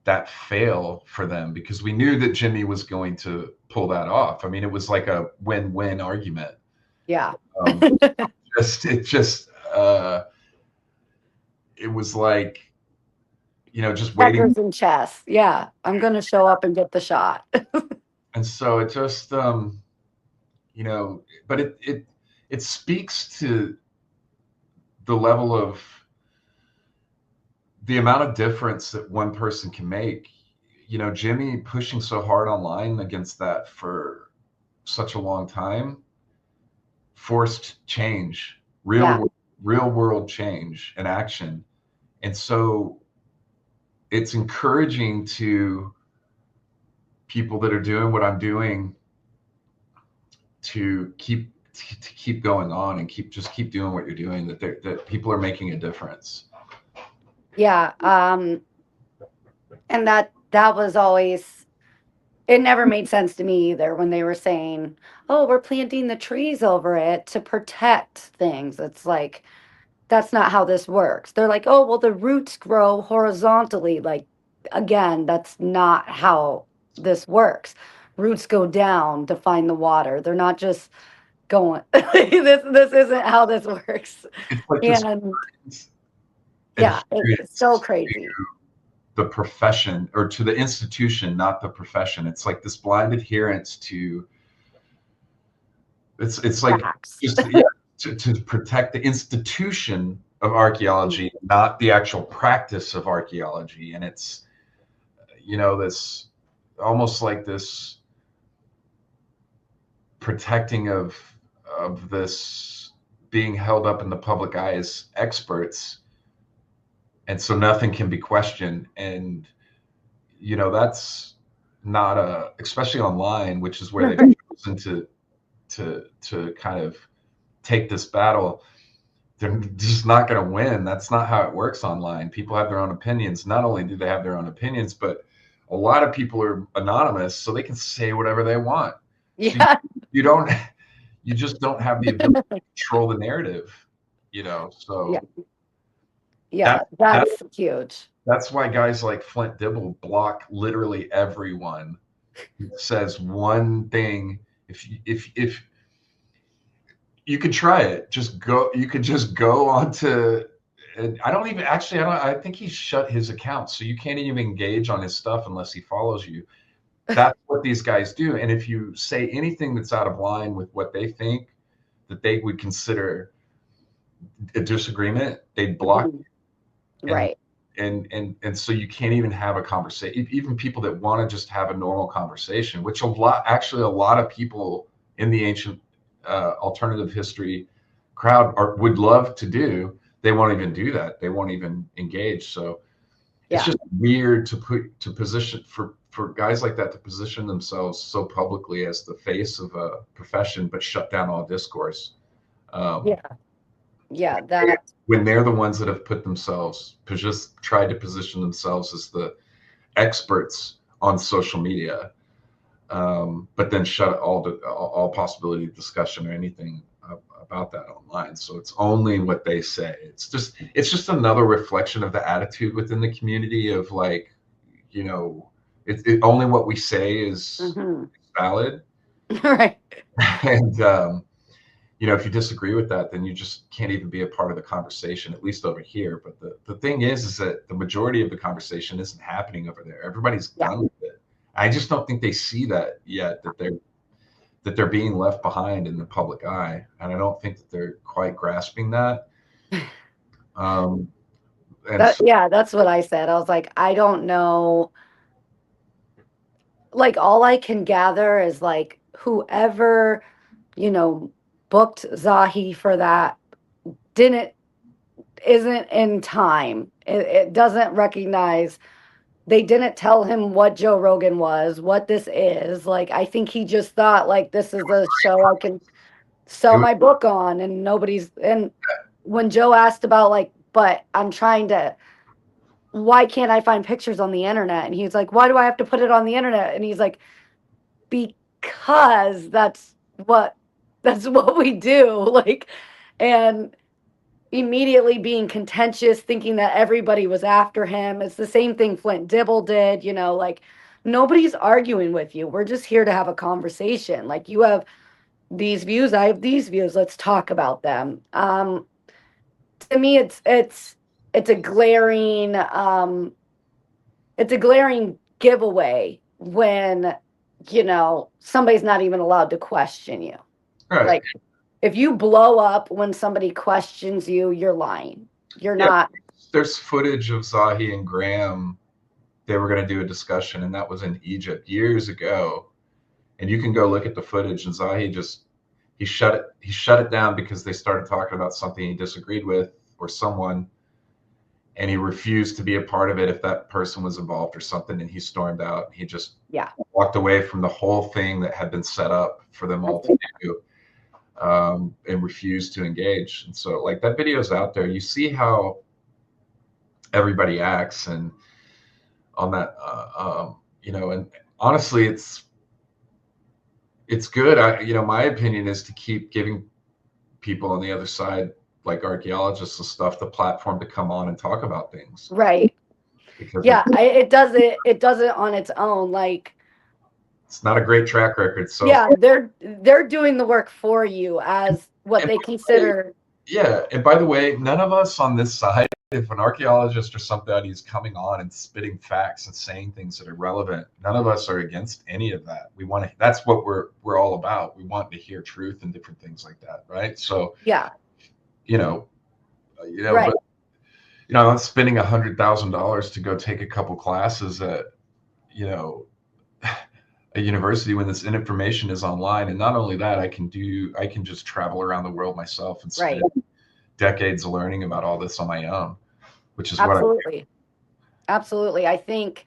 that fail for them, because we knew that Jimmy was going to pull that off. I mean, it was like a win-win argument. Yeah. It was like, just waiting. Checkers and chess. Yeah, I'm going to show up and get the shot. And so it just, but it speaks to the level of the amount of difference that one person can make. Jimmy pushing so hard online against that for such a long time forced change, real world change and action. And so it's encouraging to people that are doing what I'm doing to keep going on and keep doing what you're doing, that people are making a difference. Yeah. And that was always, it never made sense to me either when they were saying, oh, we're planting the trees over it to protect things. It's like, that's not how this works. They're like, oh, well, the roots grow horizontally. Like, again, that's not how this works. Roots go down to find the water. They're not just going, this isn't how this works. It's like and yeah, it's so crazy. the profession, or to the institution, not the profession. It's like this blind adherence to, it's like Facts. just, yeah, to protect the institution of archaeology, not the actual practice of archaeology. And it's, this almost like this protecting of this being held up in the public eye as experts, and so nothing can be questioned. And that's not especially online, which is where they've chosen to kind of take this battle. They're just not going to win. That's not how it works online. People have their own opinions. Not only do they have their own opinions, but a lot of people are anonymous, so they can say whatever they want. Yeah. So you just don't have the ability to control the narrative, so yeah, that's huge. That's why guys like Flint Dibble block literally everyone who says one thing. If you could try it, you could just go on to, and I think he shut his account, so you can't even engage on his stuff unless he follows you. That's what these guys do. And if you say anything that's out of line with what they think that they would consider a disagreement, they'd block you. Right. And so you can't even have a conversation. Even people that want to just have a normal conversation, which a lot of people in the ancient alternative history crowd would love to do, they won't even do that. They won't even engage. So it's just weird to position for guys like that to position themselves so publicly as the face of a profession, but shut down all discourse. That when they're the ones that have just tried to position themselves as the experts on social media, but then shut all possibility of discussion or anything about that online. So it's only what they say. It's just another reflection of the attitude within the community of like, only what we say is valid. Right. And if you disagree with that, then you just can't even be a part of the conversation, at least over here. But the thing is that the majority of the conversation isn't happening over there. Everybody's done with it. I just don't think they see that yet, that they're being left behind in the public eye. And I don't think that they're quite grasping that. That's what I said. I was like, I don't know. Like, all I can gather is like whoever, booked Zahi for that isn't in time. It doesn't recognize. They didn't tell him what Joe Rogan was, what this is. Like, I think he just thought like this is a show I can sell my book on, and and when Joe asked about like, but I'm trying to, why can't I find pictures on the internet? And he's like, why do I have to put it on the internet? And he's like, because that's what we do. Like, and immediately being contentious, thinking that everybody was after him. It's the same thing Flint Dibble did, like nobody's arguing with you. We're just here to have a conversation. Like, you have these views, I have these views. Let's talk about them. To me, it's a glaring giveaway when somebody's not even allowed to question you. Right. Like, if you blow up when somebody questions you, you're lying. You're not. There's footage of Zahi and Graham. They were going to do a discussion, and that was in Egypt years ago. And you can go look at the footage, and Zahi he shut it down because they started talking about something he disagreed with or someone, and he refused to be a part of it if that person was involved or something, and he stormed out. He just walked away from the whole thing that had been set up for them all to do. And refused to engage. And so, like, that video's out there. You see how everybody acts, and on that, and honestly, it's good. My opinion is to keep giving people on the other side, like archaeologists and stuff, the platform to come on and talk about things. Right. Because it does it on its own. Like, it's not a great track record. So they're doing the work for you as what they consider Yeah, and by the way, none of us on this side, if an archaeologist or somebody is coming on and spitting facts and saying things that are relevant, none of us are against any of that. We want to, that's what we're all about. We want to hear truth and different things like that, right? So, Yeah. you know, Right. but I'm spending $100,000 to go take a couple classes at, you know, a university when this information is online. And not only that, I can just travel around the world myself and Right. spend decades learning about all this on my own, which is what I do. Absolutely. Absolutely. I think,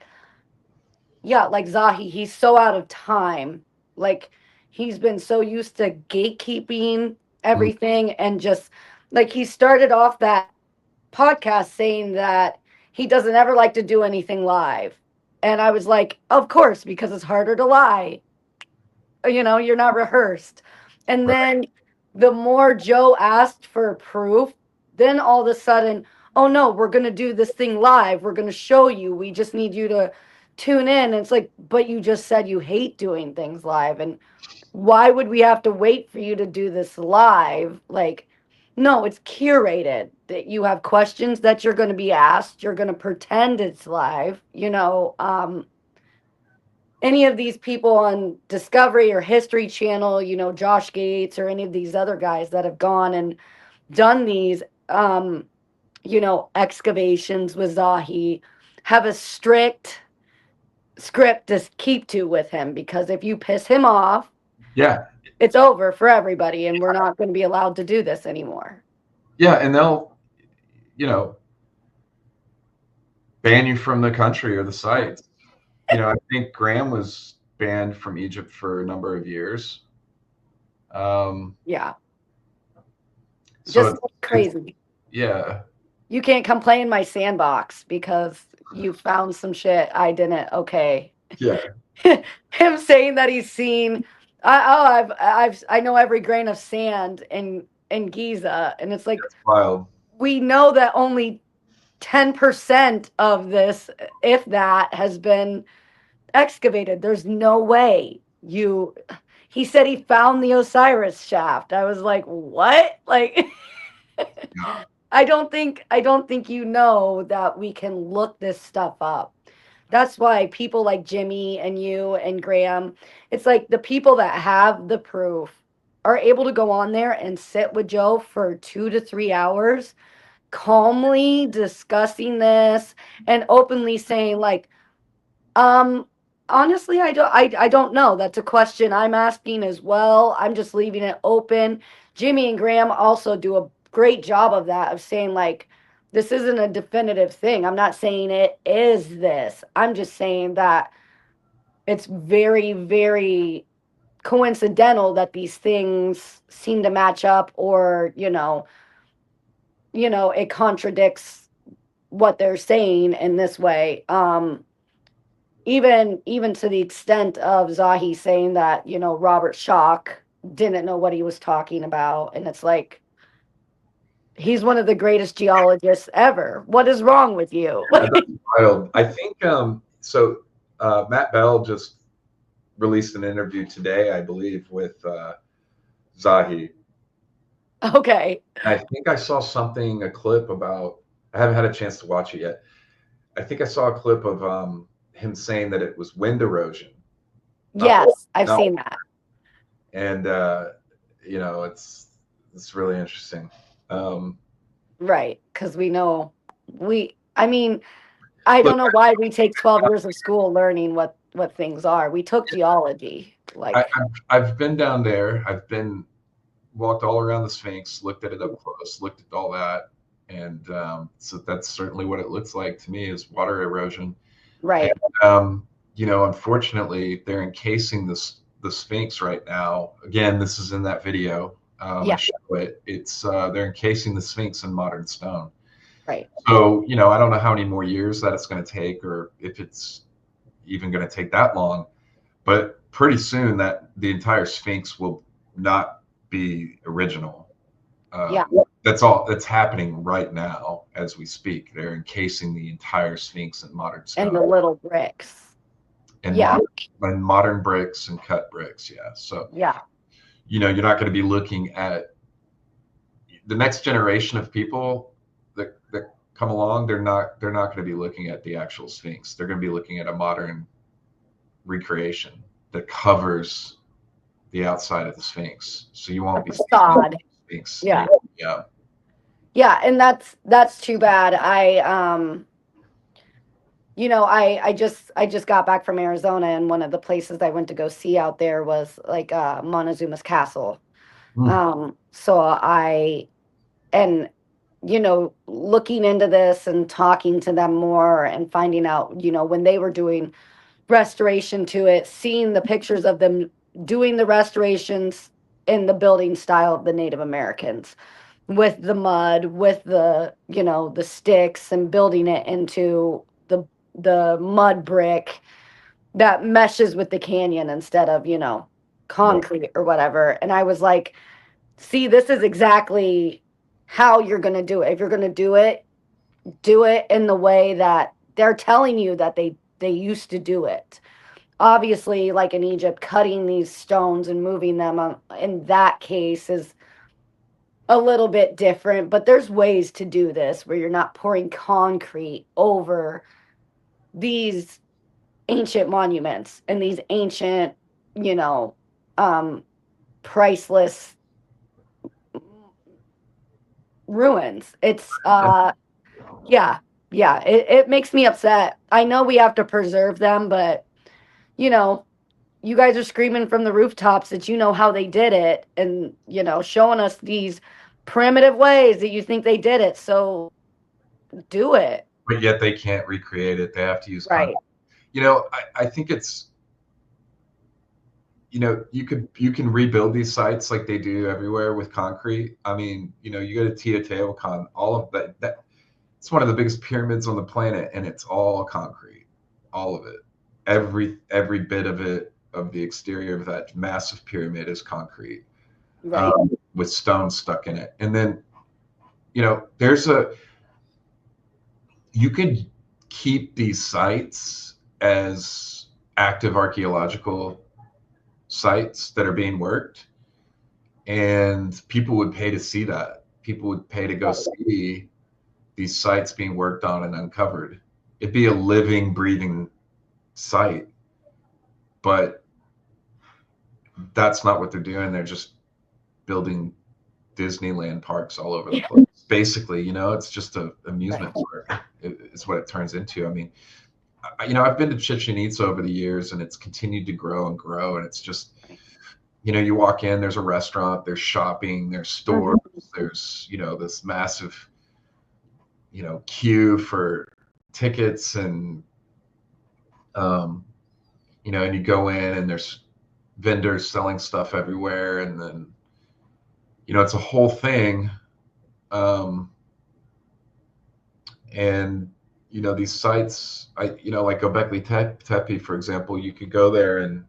yeah, like Zahi, he's so out of time. Like he's been so used to gatekeeping Mm. everything and just like he started off that podcast saying that he doesn't ever like to do anything live. And I was like, of course, because it's harder to lie. You're not rehearsed. And Right. then the more Joe asked for proof, then all of a sudden, oh no, we're going to do this thing live. We're going to show you. We just need you to tune in. And it's like, but you just said you hate doing things live. And why would we have to wait for you to do this live? Like, no, it's curated that you have questions that you're going to be asked. You're going to pretend it's live, any of these people on Discovery or History Channel, Josh Gates or any of these other guys that have gone and done these, excavations with Zahi have a strict script to keep to with him because if you piss him off, Yeah. it's over for everybody and we're not going to be allowed to do this anymore. Yeah. And they'll, you know, ban you from the country or the sites. I think Graham was banned from Egypt for a number of years. Yeah. So Just crazy. yeah. You can't come play in my sandbox because you found some shit I didn't. Okay. Yeah. Him saying that he's seen I know every grain of sand in Giza, and it's like That's wild. we know that only 10% of this, if that, has been excavated. There's no way you he said he found the Osiris shaft. I was like, what? Like Yeah. I don't think that we can look this stuff up. That's why people like Jimmy and you and Graham, it's like the people that have the proof are able to go on there and sit with Joe for 2 to 3 hours, calmly discussing this and openly saying like, um, honestly, I don't know. That's a question I'm asking as well. I'm just leaving it open. Jimmy and Graham also do a great job of that, of saying like this isn't a definitive thing. I'm not saying it is this. I'm just saying that it's very, very coincidental that these things seem to match up, or it contradicts what they're saying in this way. Even to the extent of Zahi saying that, Robert Schoch didn't know what he was talking about. And it's like, he's one of the greatest geologists ever. What is wrong with you? That's wild. I think so. Matt Bell just released an interview today, I believe, with Zahi. Okay. I think I saw a clip about. I haven't had a chance to watch it yet. I think I saw a clip of him saying that it was wind erosion, not Yes, I've no. seen that. And it's really interesting. Right. Because I mean, I Look, don't know why we take 12 years of school learning what things are. We took geology. I, Like, I've been down there. I've been walked all around the Sphinx, looked at it up close, looked at all that, and so that's certainly what it looks like to me is water erosion. And right. unfortunately, they're encasing the Sphinx right now. Again, this is in that video. I Yeah. show it. It's they're encasing the Sphinx in modern stone. Right. So I don't know how many more years that it's going to take, or if it's even going to take that long. But pretty soon, that the entire Sphinx will not be original. Yeah. That's all that's happening right now as we speak. They're encasing the entire Sphinx in modern And stone the little bricks. and Yeah. modern bricks and cut bricks. Yeah. So Yeah. you're not going to be looking at the next generation of people that come along, they're not going to be looking at the actual Sphinx. They're going to be looking at a modern recreation that covers the outside of the Sphinx. So you won't be seeing Facade. the Sphinx. Yeah. Yeah. Yeah, and that's too bad. I just got back from Arizona, and one of the places I went to go see out there was like Montezuma's castle. So and looking into this and talking to them more and finding out, when they were doing restoration to it, seeing the pictures of them doing the restorations in the building style of the Native Americans, with the mud, with the sticks, and building it into the mud brick that meshes with the canyon instead of, concrete or whatever. And I was like, see, this is exactly how you're going to do it. If you're going to do it in the way that they're telling you that they used to do it. Obviously, like in Egypt, cutting these stones and moving them in that case is a little bit different, but there's ways to do this where you're not pouring concrete over these ancient monuments and these ancient, priceless ruins. It's yeah, it makes me upset. I know we have to preserve them, but you know, you guys are screaming from the rooftops that you know how they did it, and showing us these primitive ways that you think they did it. So do it. But yet they can't recreate it. They have to use Right. I think it's, you can rebuild these sites like they do everywhere with concrete. I mean, you go to Teotihuacan, all of that it's one of the biggest pyramids on the planet, and it's all concrete, all of it. Every bit of it, of the exterior of that massive pyramid, is concrete, Right. with stones stuck in it. And then, you could keep these sites as active archaeological sites that are being worked, and people would pay to see that. People would pay to go see these sites being worked on and uncovered. It'd be a living, breathing site, but that's not what they're doing. They're just building Disneyland parks all over the place. Basically, it's just an amusement park. It's what it turns into. I mean, I've been to Chichen Itza over the years, and it's continued to grow and grow. And it's just, you walk in, there's a restaurant, there's shopping, there's stores, there's, this massive, queue for tickets, and, and you go in, and there's vendors selling stuff everywhere. And then, it's a whole thing. And, these sites, like Göbekli Tepe, for example, you could go there and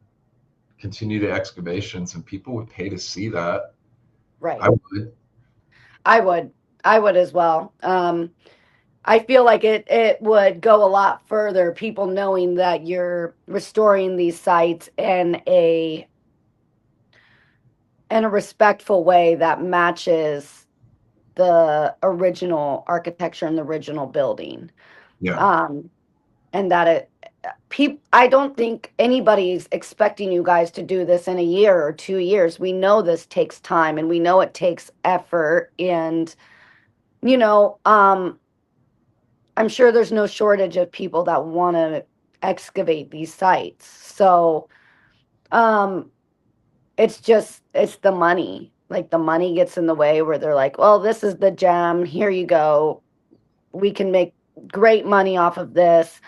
continue the excavations, and people would pay to see that. Right. I would. I would as well. I feel like it would go a lot further, people knowing that you're restoring these sites in a respectful way that matches the original architecture and the original building. Yeah. And that I don't think anybody's expecting you guys to do this in a year or 2 years. We know this takes time, and we know it takes effort, and I'm sure there's no shortage of people that want to excavate these sites. So it's the money. Like, the money gets in the way, where they're like, well, this is the gem, here you go, we can make great money off of this,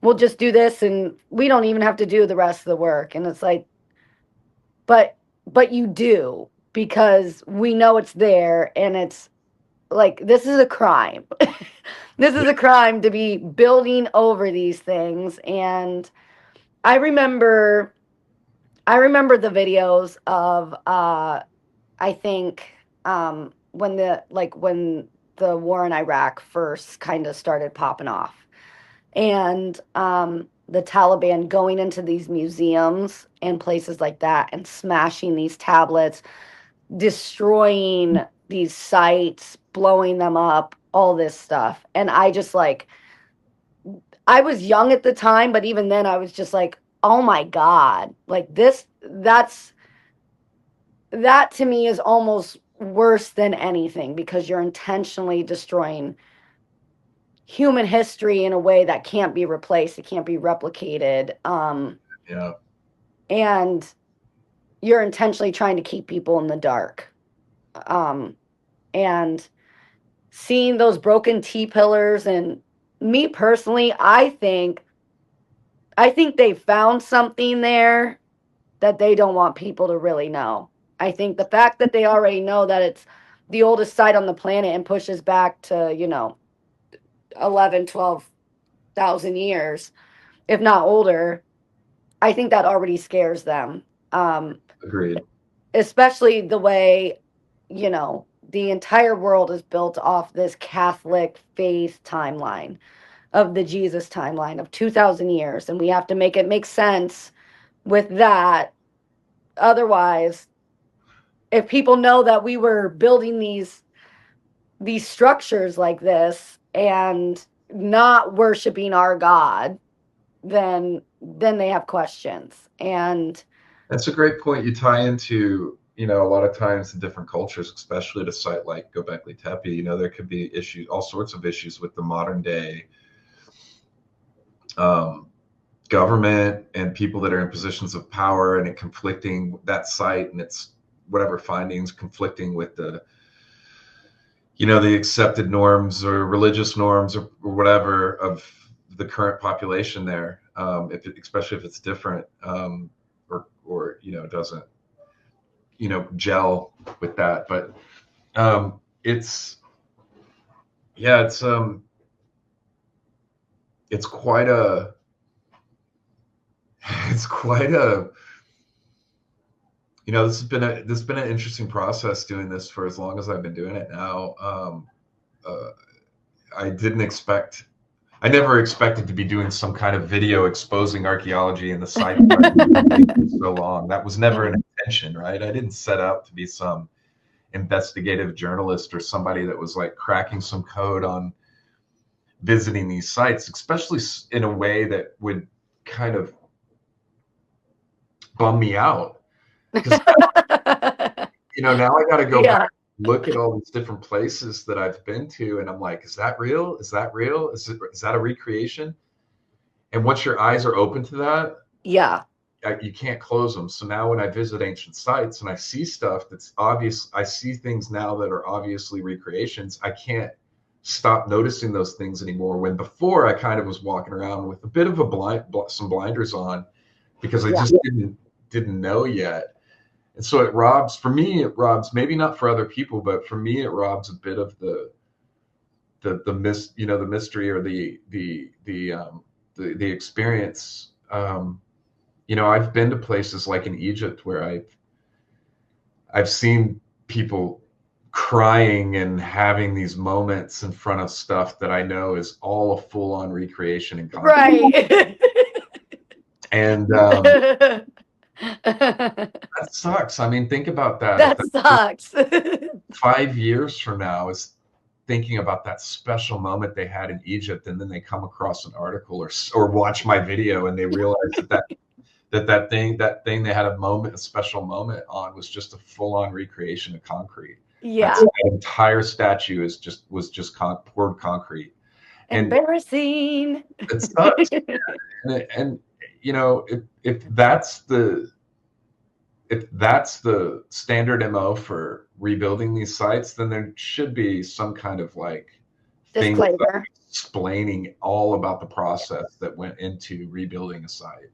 we'll just do this, and we don't even have to do the rest of the work. And it's like, but you do, because we know it's there. And it's like, this is a crime. This is a crime to be building over these things. And I remember the videos of I think when the war in Iraq first kind of started popping off, and the Taliban going into these museums and places like that and smashing these tablets, destroying these sites, blowing them up, all this stuff. And I just like, I was young at the time, but even then I was just like, oh my God, like that to me is almost worse than anything because you're intentionally destroying human history in a way that can't be replaced, it can't be replicated. Yeah. And you're intentionally trying to keep people in the dark. And seeing those broken T-pillars, and me personally, I think they found something there that they don't want people to really know. I think the fact that they already know that it's the oldest site on the planet and pushes back to, 11, 12,000 years, if not older, I think that already scares them. Agreed. Especially the way, the entire world is built off this Catholic faith timeline of the Jesus timeline of 2,000 years. And we have to make it make sense with that. Otherwise, if people know that we were building these structures like this and not worshiping our God, then they have questions. And That's a great point. You tie into, a lot of times in different cultures, especially at a site like Göbekli Tepe, there could be issues, all sorts of issues with the modern day government and people that are in positions of power, and it conflicting that site and its whatever findings conflicting with the accepted norms or religious norms or whatever of the current population there, especially if it's different, or doesn't gel with that. But it's quite a this has been an interesting process doing this for as long as I've been doing it now. I never expected to be doing some kind of video exposing archaeology in the site for so long. That was never an intention, right? I didn't set out to be some investigative journalist or somebody that was like cracking some code on visiting these sites, especially in a way that would kind of bum me out. Because now I got to go back and look at all these different places that I've been to, and I'm like, is that real? Is that real? Is that a recreation? And once your eyes are open to that, you can't close them. So now when I visit ancient sites and I see stuff that's obvious, I see things now that are obviously recreations. I can't stop noticing those things anymore. When before I kind of was walking around with a bit of some blinders on because I just didn't know yet. And so it robs maybe not for other people, but for me, it robs a bit of the mystery or the experience. I've been to places like in Egypt where I've seen people crying and having these moments in front of stuff that I know is all a full-on recreation and content. Right. And that sucks. I mean, think about that. That sucks. 5 years from now is thinking about that special moment they had in Egypt, and then they come across an article or watch my video and they realize that thing they had a special moment on was just a full-on recreation of concrete. Yeah. That entire statue was just poured concrete. Embarrassing. It sucks. and if that's the standard MO for rebuilding these sites, then there should be some kind of thing explaining all about the process that went into rebuilding a site.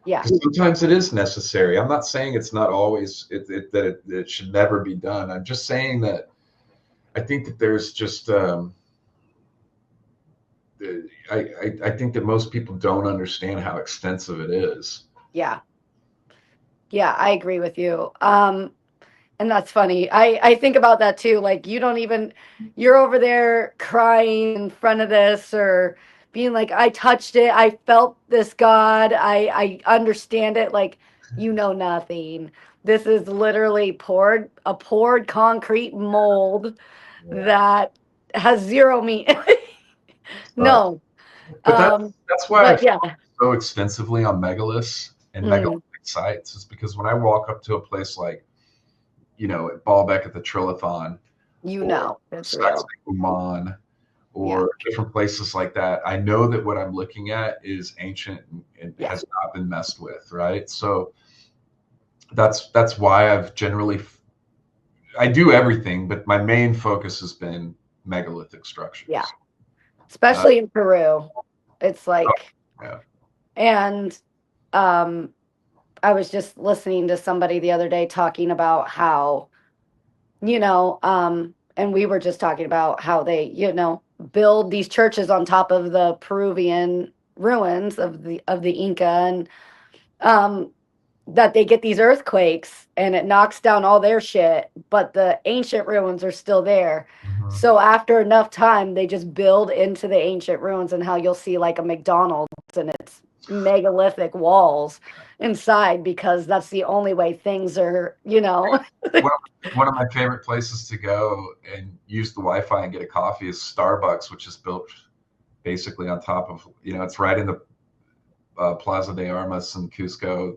Yeah. Sometimes it is necessary. I'm not saying it's not always that it should never be done. I'm just saying that I think that there's just I think that most people don't understand how extensive it is. Yeah, I agree with you. And that's funny. I think about that too. Like you're over there crying in front of this or being like, I touched it. I felt this God. I understand it. Like, nothing. This is literally poured concrete mold Yeah. that has zero meat. So, No. but Um, that's why I but yeah. focus so extensively on megaliths and Mm, megalithic sites, is because when I walk up to a place like, at Baalbek at the Trillathon, or it's real. Sacsayhuaman, Yeah. or different places like that, I know that what I'm looking at is ancient and Yeah. has not been messed with, right? So that's why I do everything, but my main focus has been megalithic Yeah. structures. Uh, Especially in Peru. It's oh, like, yeah. and um, I was just listening to somebody the other day talking about how, and we were just talking about how they, build these churches on top of the Peruvian ruins of the Inca, and um, that they get these earthquakes and it knocks down all their shit, but the ancient ruins are still there. Mhm. So after enough time, they just build into the ancient ruins, and how you'll see like a McDonald's and it's megalithic walls inside, because that's the only way things are, One one of my favorite places to go and use the Wi-Fi and get a coffee is Starbucks, which is built basically on top of, it's right in the Plaza de Armas in Cusco,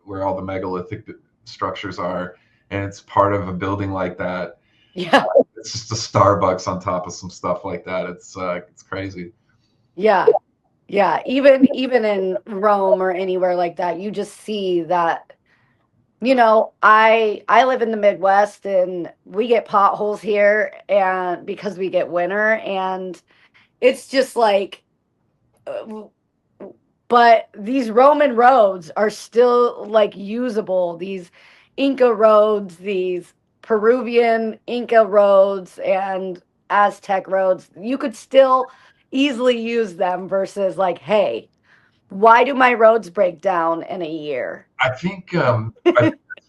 where all the megalithic structures are, and it's part of a building like that. Yeah. It's just a Starbucks on top of some stuff like that. It's crazy. Yeah. Yeah. Even in Rome or anywhere like that, you just see that. I live in the Midwest, and we get potholes here, and because we get winter, and it's just like, uh, but these Roman roads are still like usable. These Inca roads, these Peruvian Inca roads and Aztec roads, you could still easily use them, versus like, hey, why do my roads break down in a year? I think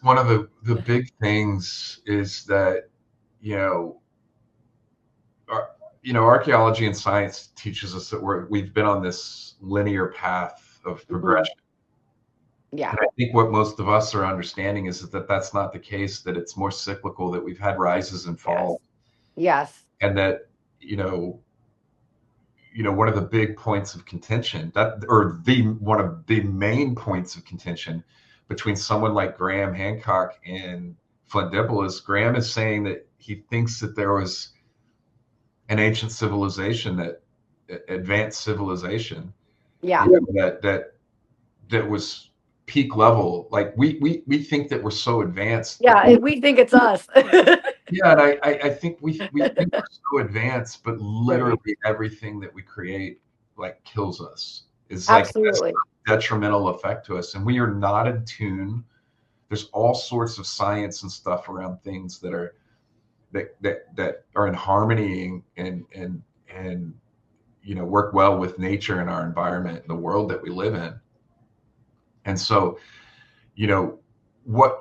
one of the big things is that, you know, ar- archaeology and science teaches us that we've been on this linear path of Mhm. progression. Yeah. And I think what most of us are understanding is that that's not the case, that it's more cyclical, that we've had rises and Yes. falls, Yes. and that, you know, one of the big points of contention, that or the one of the main points of contention between someone like Graham Hancock and Flint Dipple is, Graham is saying that he thinks that there was an ancient civilization, that advanced civilization, Yeah. that was peak level. Like we think that we're so advanced, but Yeah. We think it's us. yeah, and I think we think we're so advanced, but Right. literally everything that we create like kills us. Is like has Absolutely. a detrimental effect to us, and we are not in tune. There's all sorts of science and stuff around things that are in harmony and work well with nature and our environment and the world that we live in. And so, you know, what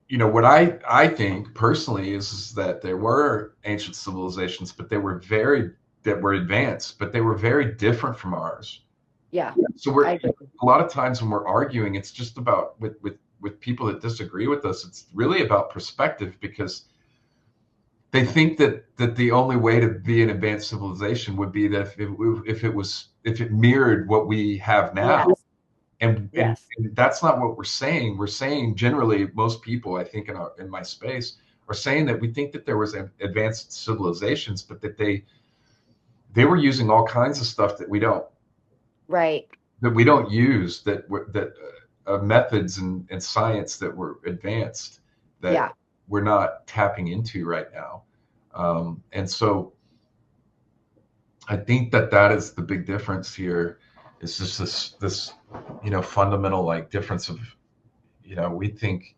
what I think personally is that there were ancient civilizations, but that were advanced, but they were very different from ours. Yeah. So I agree. a lot of times when we're arguing, it's just about with people that disagree with us. It's really about perspective, because they think that the only way to be an advanced civilization would be that if it mirrored what we have now. Yes. And Yes. that's not what we're saying. We're saying, generally, most people, I think, in my space, are saying that we think that there was advanced civilizations, but that they were using all kinds of stuff Right. that we don't use, that methods and science that were advanced, that Yeah. we're not tapping into right now. And so I think that is the big difference here. Is just this fundamental like difference of, we think,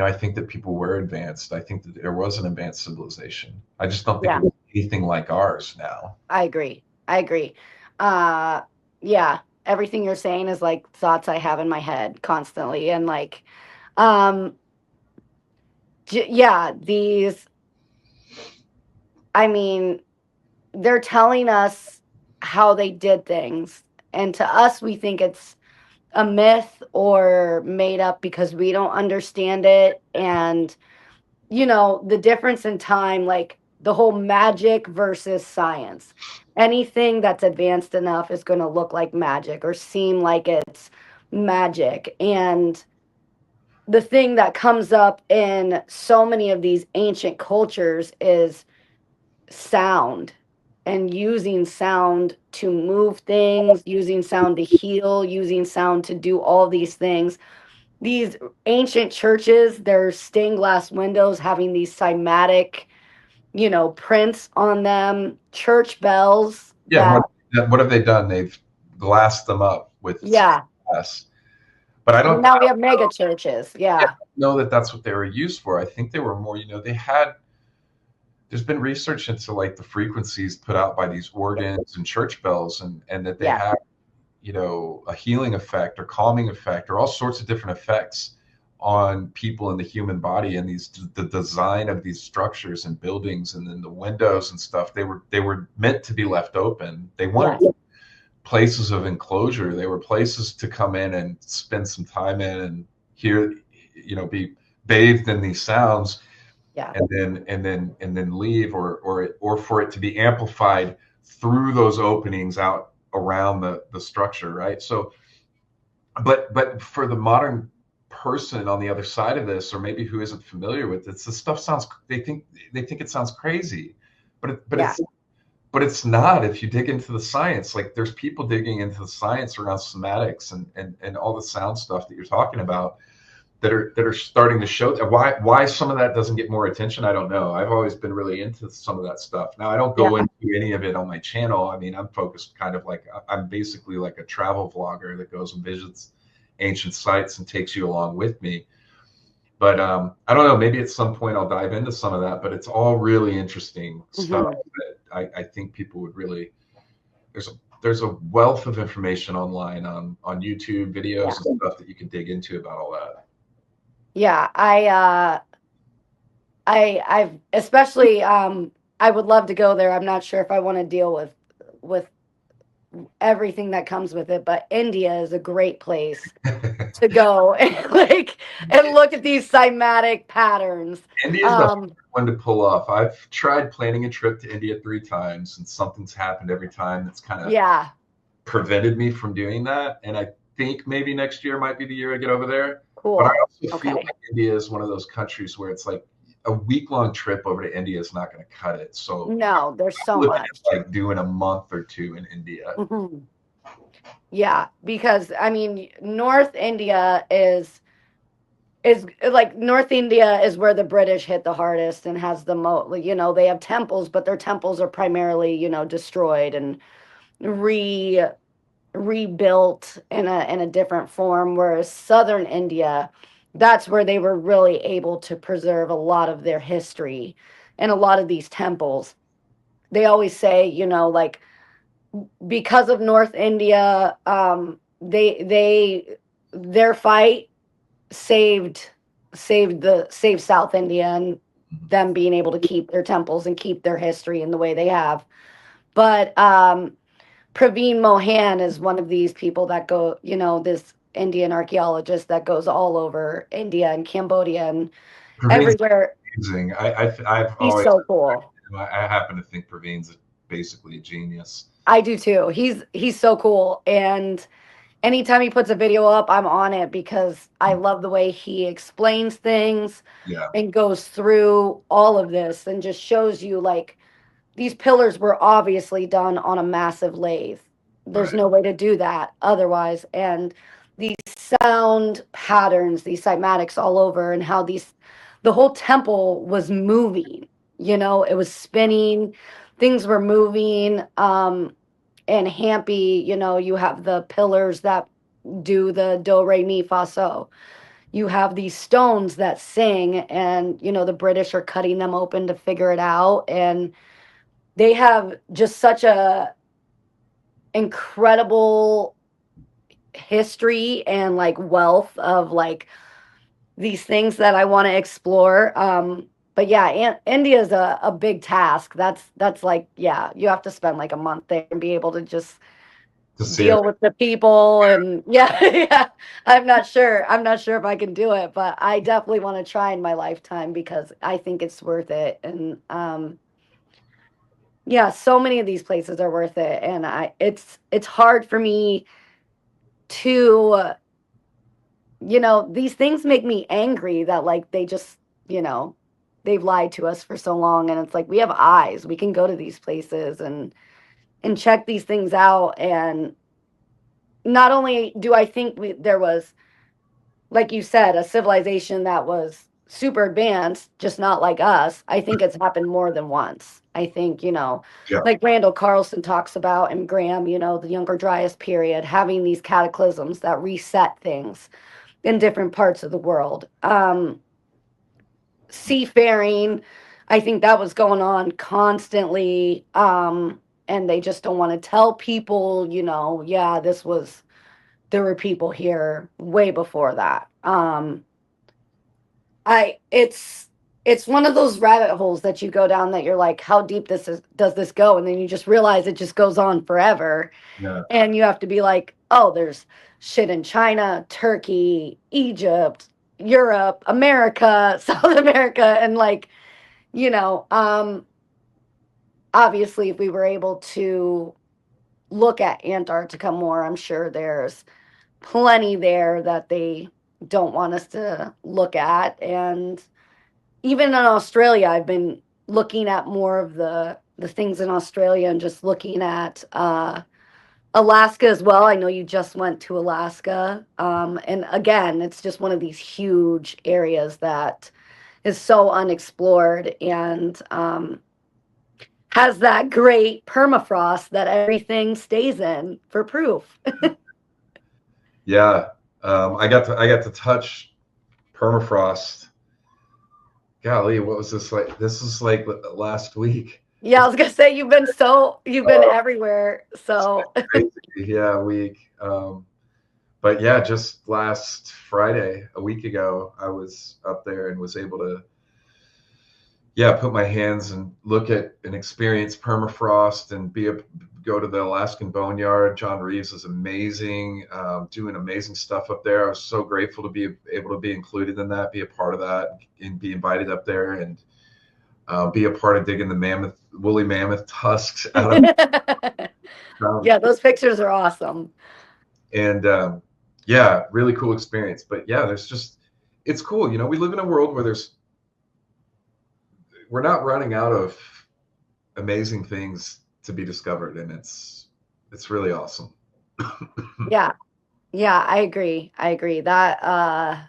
I think that people were advanced. I think that there was an advanced civilization. I just don't think Yeah. it was anything like ours now. I agree. I agree. Uh, yeah. Everything you're saying is like thoughts I have in my head constantly. And like, um, yeah, I mean, they're telling us how they did things. And to us, we think it's a myth or made up because we don't understand it. And, the difference in time, like the whole magic versus science. Anything that's advanced enough is going to look like magic or seem like it's magic. And the thing that comes up in so many of these ancient cultures is sound, and using sound to move things, using sound to heal, using sound to do all these things. These ancient churches, their stained glass windows having these cymatic, prints on them, church bells Yeah. that, What have they done? They've glassed them up with yeah. glass. But I Well, don't, now we have mega churches. yeah, Yeah. know that that's what they were used for. I think they were more, there's been research into like the frequencies put out by these organs and church bells, and that they Yeah. have, a healing effect or calming effect or all sorts of different effects on people in the human body, and the design of these structures and buildings, and then the windows and stuff, they were meant to be left open. They weren't Yes. places of enclosure. They were places to come in and spend some time in and hear, be bathed in these sounds, Yeah. and then leave, or for it to be amplified through those openings out around the structure, right? So, but for the modern person on the other side of this, or maybe who isn't familiar with this stuff, they think it sounds crazy, but Yeah. it's not. If you dig into the science, like there's people digging into the science around somatics and all the sound stuff that you're talking about, that are starting to show that. Why some of that doesn't get more attention, I don't know. I've always been really into some of that stuff. Now I don't go Yeah. into any of it on my channel. I mean, I'm focused kind of like, I'm basically like a travel vlogger that goes and visits ancient sites and takes you along with me. But I don't know, maybe at some point I'll dive into some of that, but it's all really interesting stuff that I think people would really, there's a wealth of information online on YouTube videos and stuff that you can dig into about all that. Yeah. I've especially, I would love to go there. I'm not sure if I want to deal with everything that comes with it, but India is a great place to go and and look at these cymatic patterns. India's the hard one to pull off. I've tried planning a trip to India 3 times, and something's happened every time that's kind of Yeah. prevented me from doing that. And I think maybe next year might be the year I get over there. Cool. But I also feel Okay. like India is one of those countries where it's like a week-long trip over to India is not going to cut it. So No, there's so I'm looking much. at like doing a month or two in India. Mhm. Yeah, because I mean, North India is like North India is where the British hit the hardest and has the most, they have temples, but their temples are primarily, destroyed and rebuilt in a different form, whereas Southern India, that's where they were really able to preserve a lot of their history and a lot of these temples. They always say, like because of North India, their fight saved saved South India and them being able to keep their temples and keep their history in the way they have. But Praveen Mohan is one of these people that go, this Indian archaeologist that goes all over India and Cambodia and Praveen's everywhere. amazing. I've He's always, so cool. I happen to think Praveen's basically a genius. I do too. He's so cool. And anytime he puts a video up, I'm on it because I love the way he explains things Yeah. and goes through all of this and just shows you like these pillars were obviously done on a massive lathe. There's Right. no way to do that otherwise. And these sound patterns, these cymatics all over, and how the whole temple was moving, it was spinning, things were moving. And Hampi, you have the pillars that do the do, re, mi, fa, so. You have these stones that sing, and, the British are cutting them open to figure it out. And they have just such a incredible history and like wealth of like these things that I want to explore. But yeah, India is a big task. That's like, yeah, you have to spend like a month there and be able to just to see it. deal with the people and yeah, yeah. I'm not sure if I can do it, but I definitely want to try in my lifetime because I think it's worth it. And yeah, so many of these places are worth it, and it's hard for me to these things make me angry that like they just, you know, they've lied to us for so long, and it's like we have eyes. We can go to these places and check these things out. And not only do I think there was, like you said, a civilization that was super advanced, just not like us. I think it's happened more than once. I think, Yeah. like Randall Carlson talks about and Graham, the Younger Dryas period, having these cataclysms that reset things in different parts of the world. Seafaring, I think that was going on constantly. And they just don't want to tell people, yeah, there were people here way before that. I it's one of those rabbit holes that you go down that you're like, how deep does this go? And then you just realize it just goes on forever. Yeah. And you have to be like, oh, there's shit in China, Turkey, Egypt, Europe, America, South America, and like, you know, um, obviously if we were able to look at Antarctica more, I'm sure there's plenty there that they don't want us to look at. And even in Australia, I've been looking at more of the things in Australia and just looking at Alaska as well. I know you just went to Alaska. And again, it's just one of these huge areas that is so unexplored and has that great permafrost that everything stays in for proof. Yeah. I got to touch permafrost. Golly, what was this like? This was like last week. Yeah, I was gonna say you've been everywhere. So Crazy. Yeah, week. But yeah, just last Friday, a week ago, I was up there and was able to, yeah, put my hands and look at and experience permafrost and go to the Alaskan Boneyard. John Reeves is amazing, doing amazing stuff up there. I was so grateful to be able to be included in that, be a part of that, and be invited up there and be a part of digging the woolly mammoth tusks out of the ground. yeah, those pictures are awesome. And yeah, really cool experience. But yeah, it's cool. We live in a world where we're not running out of amazing things to be discovered, and it's really awesome. Yeah. Yeah, I agree that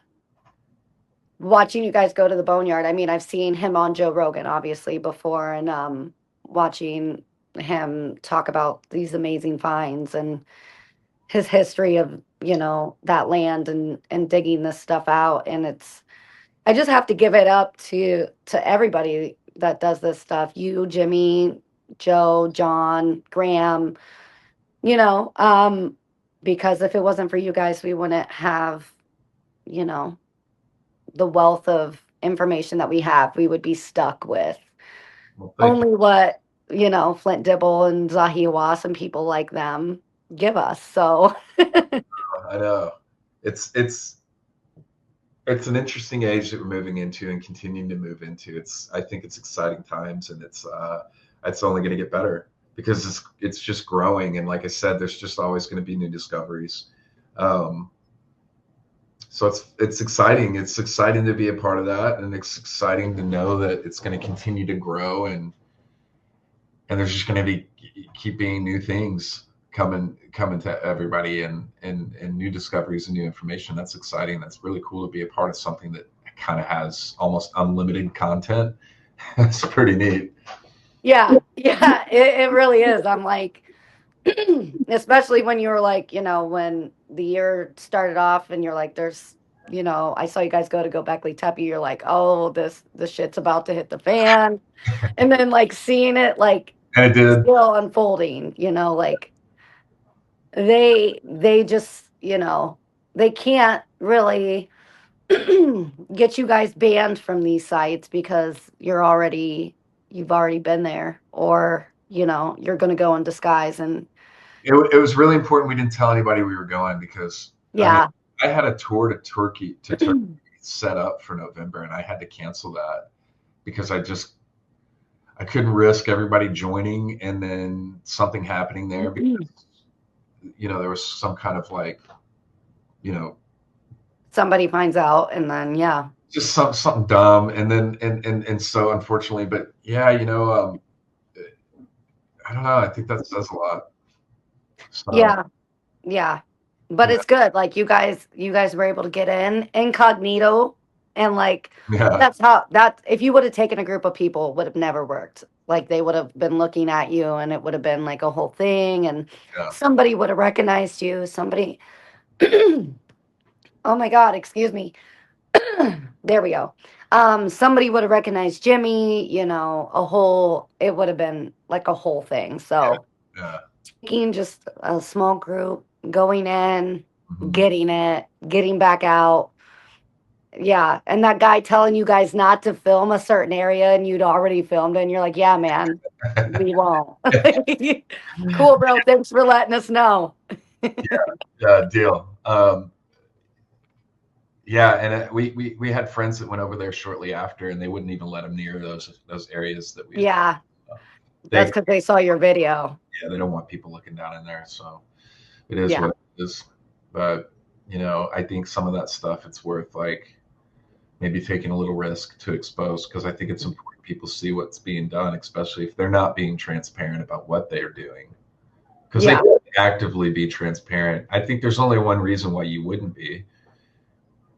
watching you guys go to the boneyard. I mean, I've seen him on Joe Rogan obviously before, and watching him talk about these amazing finds and his history of, that land and digging this stuff out. And I just have to give it up to everybody that does this stuff. You, Jimmy, Joe, John, Graham, you know, um, because if it wasn't for you guys, we wouldn't have, you know, the wealth of information that we have. We would be stuck with Well, thank you. only what, Flint Dibble and Zahi and people like them give us. So, I know it's an interesting age that we're moving into and continuing to move into. I think it's exciting times, and it's only going to get better because it's just growing. And like I said, there's just always going to be new discoveries. So it's exciting. It's exciting to be a part of that, and it's exciting to know that it's going to continue to grow, and there's just going to keep being new things coming to everybody, and new discoveries and new information. That's exciting. That's really cool to be a part of something that kind of has almost unlimited content. That's pretty neat. yeah, yeah, it really is. I'm like, especially when you were like, when the year started off and you're like, I saw you guys go to Göbekli Tepe. You're like, oh, this shit's about to hit the fan. And then like seeing it like And it did. still unfolding, like they just, they can't really get you guys banned from these sites because you've already been there, or, you're going to go in disguise and it was really important we didn't tell anybody we were going because Yeah. I had a tour to Turkey set up for November, and I had to cancel that because I couldn't risk everybody joining and then something happening there because there was some kind of like Somebody finds out, and then yeah. just something dumb, and then and so unfortunately, but yeah, I don't know. I think that says a lot. So, Yeah. But yeah, it's good. Like you guys were able to get in incognito, and like yeah, that's how that if you would have taken a group of people, it would have never worked. Like they would have been looking at you, and it would have been like a whole thing, and yeah. somebody would have recognized you. Somebody oh my god, excuse me. There we go. Somebody would have recognized Jimmy, it would have been like a whole thing. So Yeah. taking just a small group, going in, Mhm. getting it, getting back out. Yeah. And that guy telling you guys not to film a certain area and you'd already filmed it, and you're like, yeah, man, we won't. Cool, bro. Thanks for letting us know. Yeah, deal. Yeah, and we had friends that went over there shortly after, and they wouldn't even let them near those areas that we. Yeah. That's They because they saw your video. Yeah, they don't want people looking down in there, so it is Yeah. what it is. But I think some of that stuff it's worth like maybe taking a little risk to expose because I think it's important people see what's being done, especially if they're not being transparent about what they're doing. Because they Yeah. could actively be transparent. I think there's only one reason why you wouldn't be.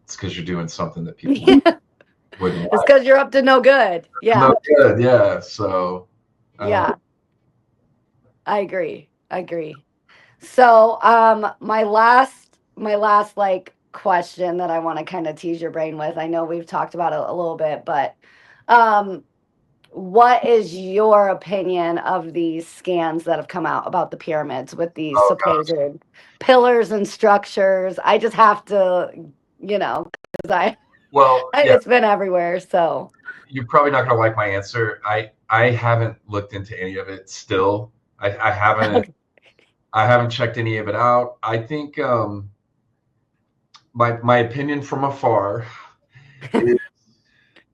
It's because you're doing something that people wouldn't It's like. because you're up to no good. Yeah. No good, yeah. So Yeah. I agree. So, my last like question that I want to kind of tease your brain with. I know we've talked about it a little bit, but um, what is your opinion of these scans that have come out about the pyramids with these oh god. supposed pillars and structures? I just have to, because Well, yeah, it's been everywhere. So, you're probably not gonna like my answer. I haven't looked into any of it still. I haven't checked any of it out. I think my opinion from afar is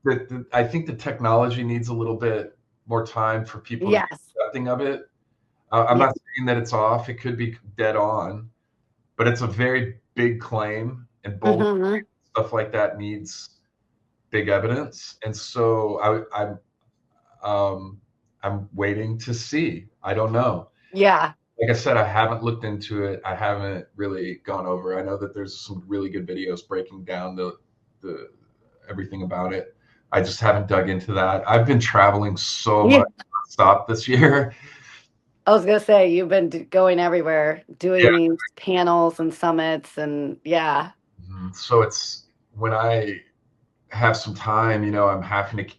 that I think the technology needs a little bit more time for people to get yes. accepting of it. I'm Yeah. not saying that it's off. It could be dead on, but it's a very big claim, and bold Hmm. stuff like that needs big evidence. And so I'm waiting to see. I don't know. Yeah. Like I said, I haven't looked into it. I haven't really gone over. I know that there's some really good videos breaking down the everything about it. I just haven't dug into that. I've been traveling so Yeah. much stop this year. I was gonna say you've been going everywhere, Yeah. doing these panels and summits, and yeah, So it's when I have some time, I'm having to.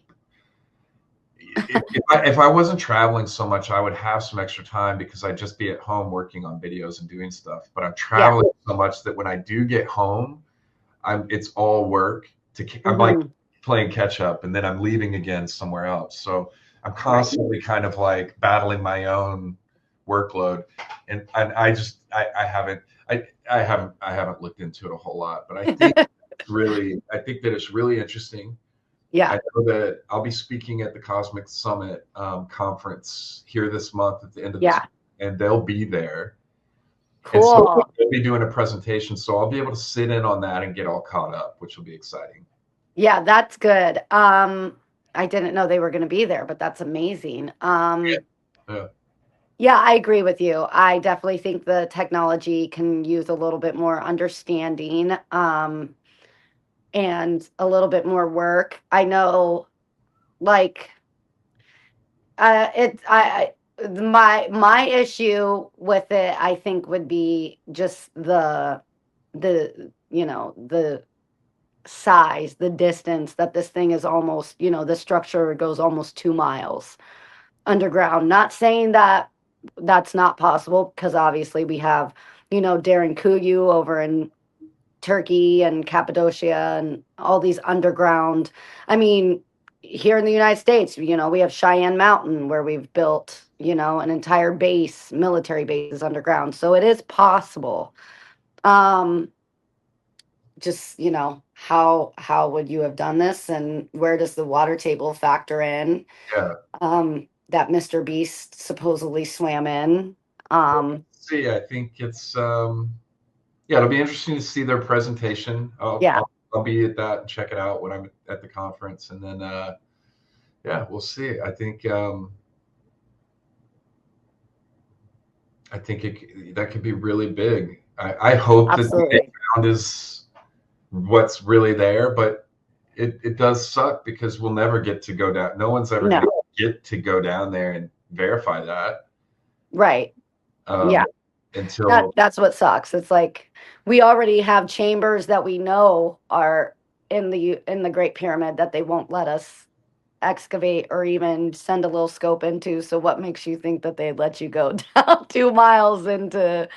If I wasn't traveling so much, I would have some extra time because I'd just be at home working on videos and doing stuff. But I'm yeah, traveling so much that when I do get home, it's all work. I'm like hmm playing catch up, and then I'm leaving again somewhere else. So I'm right, constantly kind of like battling my own workload, and I haven't looked into it a whole lot. But I think that it's really interesting. I yeah, know that I'll be speaking at the Cosmic Summit conference here this month at the end of this, yeah, and they'll be there. And so cool, they'll be doing a presentation, so I'll be able to sit in on that and get all caught up, which will be exciting. yeah, that's good. I didn't know they were gonna be there, but that's amazing. Yeah. Yeah, I agree with you. I definitely think the technology can use a little bit more understanding, and a little bit more work. I know, like it my issue with it, I think, would be just the size, the distance that this thing is almost, the structure goes almost 2 miles underground. Not saying that that's not possible, because obviously we have, Darren Kuyu over in Turkey and Cappadocia and all these underground. I mean, here in the United States, we have Cheyenne Mountain where we've built an entire base, military base is underground. So it is possible. Um, just, how would you have done this, and where does the water table factor in? Yeah. That Mr. Beast supposedly swam in. Um, See, I think it's yeah, it'll be interesting to see their presentation. yeah, I'll be at that and check it out when I'm at the conference, and then yeah, we'll see. I think that could be really big. I hope that what they absolutely. found is what's really there, but it does suck because we'll never get to go down. No one's ever going No, to get to go down there and verify that right. Yeah. um, until That's what sucks. It's like we already have chambers that we know are in the Great Pyramid that they won't let us excavate or even send a little scope into. So what makes you think that they'd let you go down 2 miles into,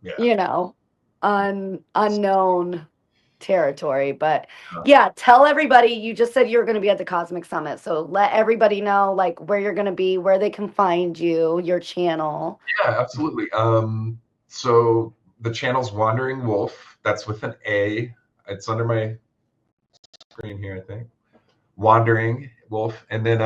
yeah. you know, unknown territory? But yeah, tell everybody, you just said you were going to be at the Cosmic Summit. So let everybody know like where you're going to be, where they can find you, your channel. Yeah, absolutely. So the channel's Wandering Wolf. That's with an A. It's under my screen here, I think. Wandering Wolf, and then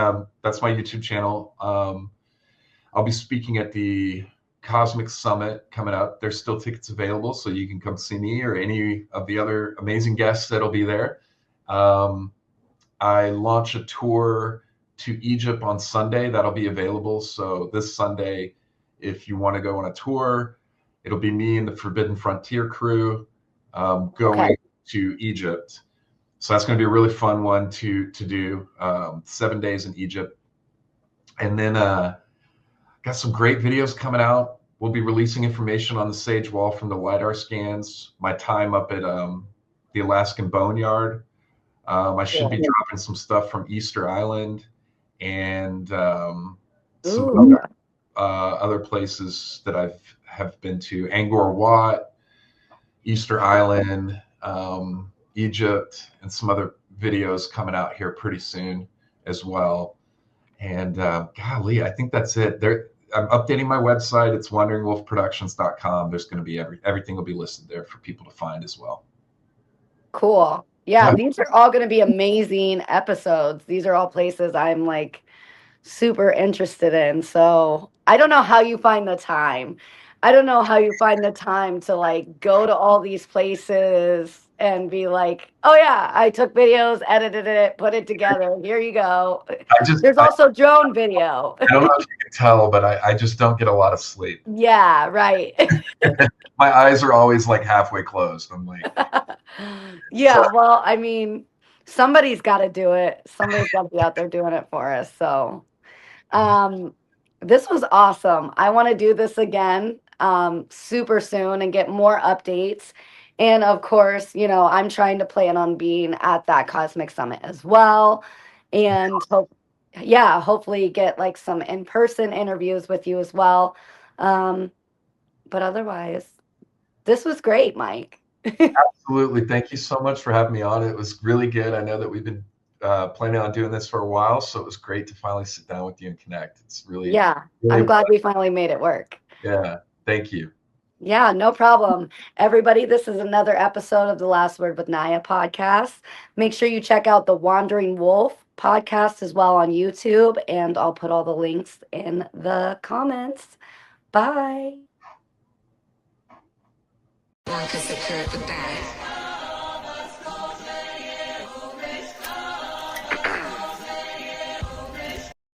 that's my YouTube channel. I'll be speaking at the Cosmic Summit coming up. There's still tickets available, so you can come see me or any of the other amazing guests that'll be there. I launch a tour to Egypt on Sunday. That'll be available. So this Sunday, if you want to go on a tour, it'll be me and the Forbidden Frontier crew going to Egypt. So that's going to be a really fun one to do. 7 days in Egypt, and then got some great videos coming out. We'll be releasing information on the Sage Wall from the LiDAR scans. My time up at the Alaskan Boneyard. I should be dropping some stuff from Easter Island and some other places that have been to. Angkor Wat, Easter Island, Egypt, and some other videos coming out here pretty soon as well. And golly, I think that's it. I'm updating my website. It's wanderingwolfproductions.com. There's going to be everything will be listed there for people to find as well. Cool. Yeah, these are all going to be amazing episodes. These are all places I'm like super interested in. So I don't know how you find the time. I don't know how you find the time to like go to all these places and be like, oh yeah, I took videos, edited it, put it together. Here you go. There's also drone video. I don't know if you can tell, but I just don't get a lot of sleep. Yeah, right. My eyes are always like halfway closed. I'm like, yeah, well, I mean, somebody's got to do it. Somebody's got to be out there doing it for us. So, this was awesome. I want to do this again, super soon and get more updates. And of course, I'm trying to plan on being at that Cosmic Summit as well. And hopefully get like some in-person interviews with you as well. But otherwise, this was great, Mike. absolutely. Thank you so much for having me on. It was really good. I know that we've been planning on doing this for a while, so it was great to finally sit down with you and connect. It's really, I'm glad we finally made it work. Yeah, thank you. Yeah, no problem. Everybody, this is another episode of the Last Word with Naya podcast. Make sure you check out the Wandering Wolf podcast as well on YouTube, and I'll put all the links in the comments. Bye. One could secure the bag.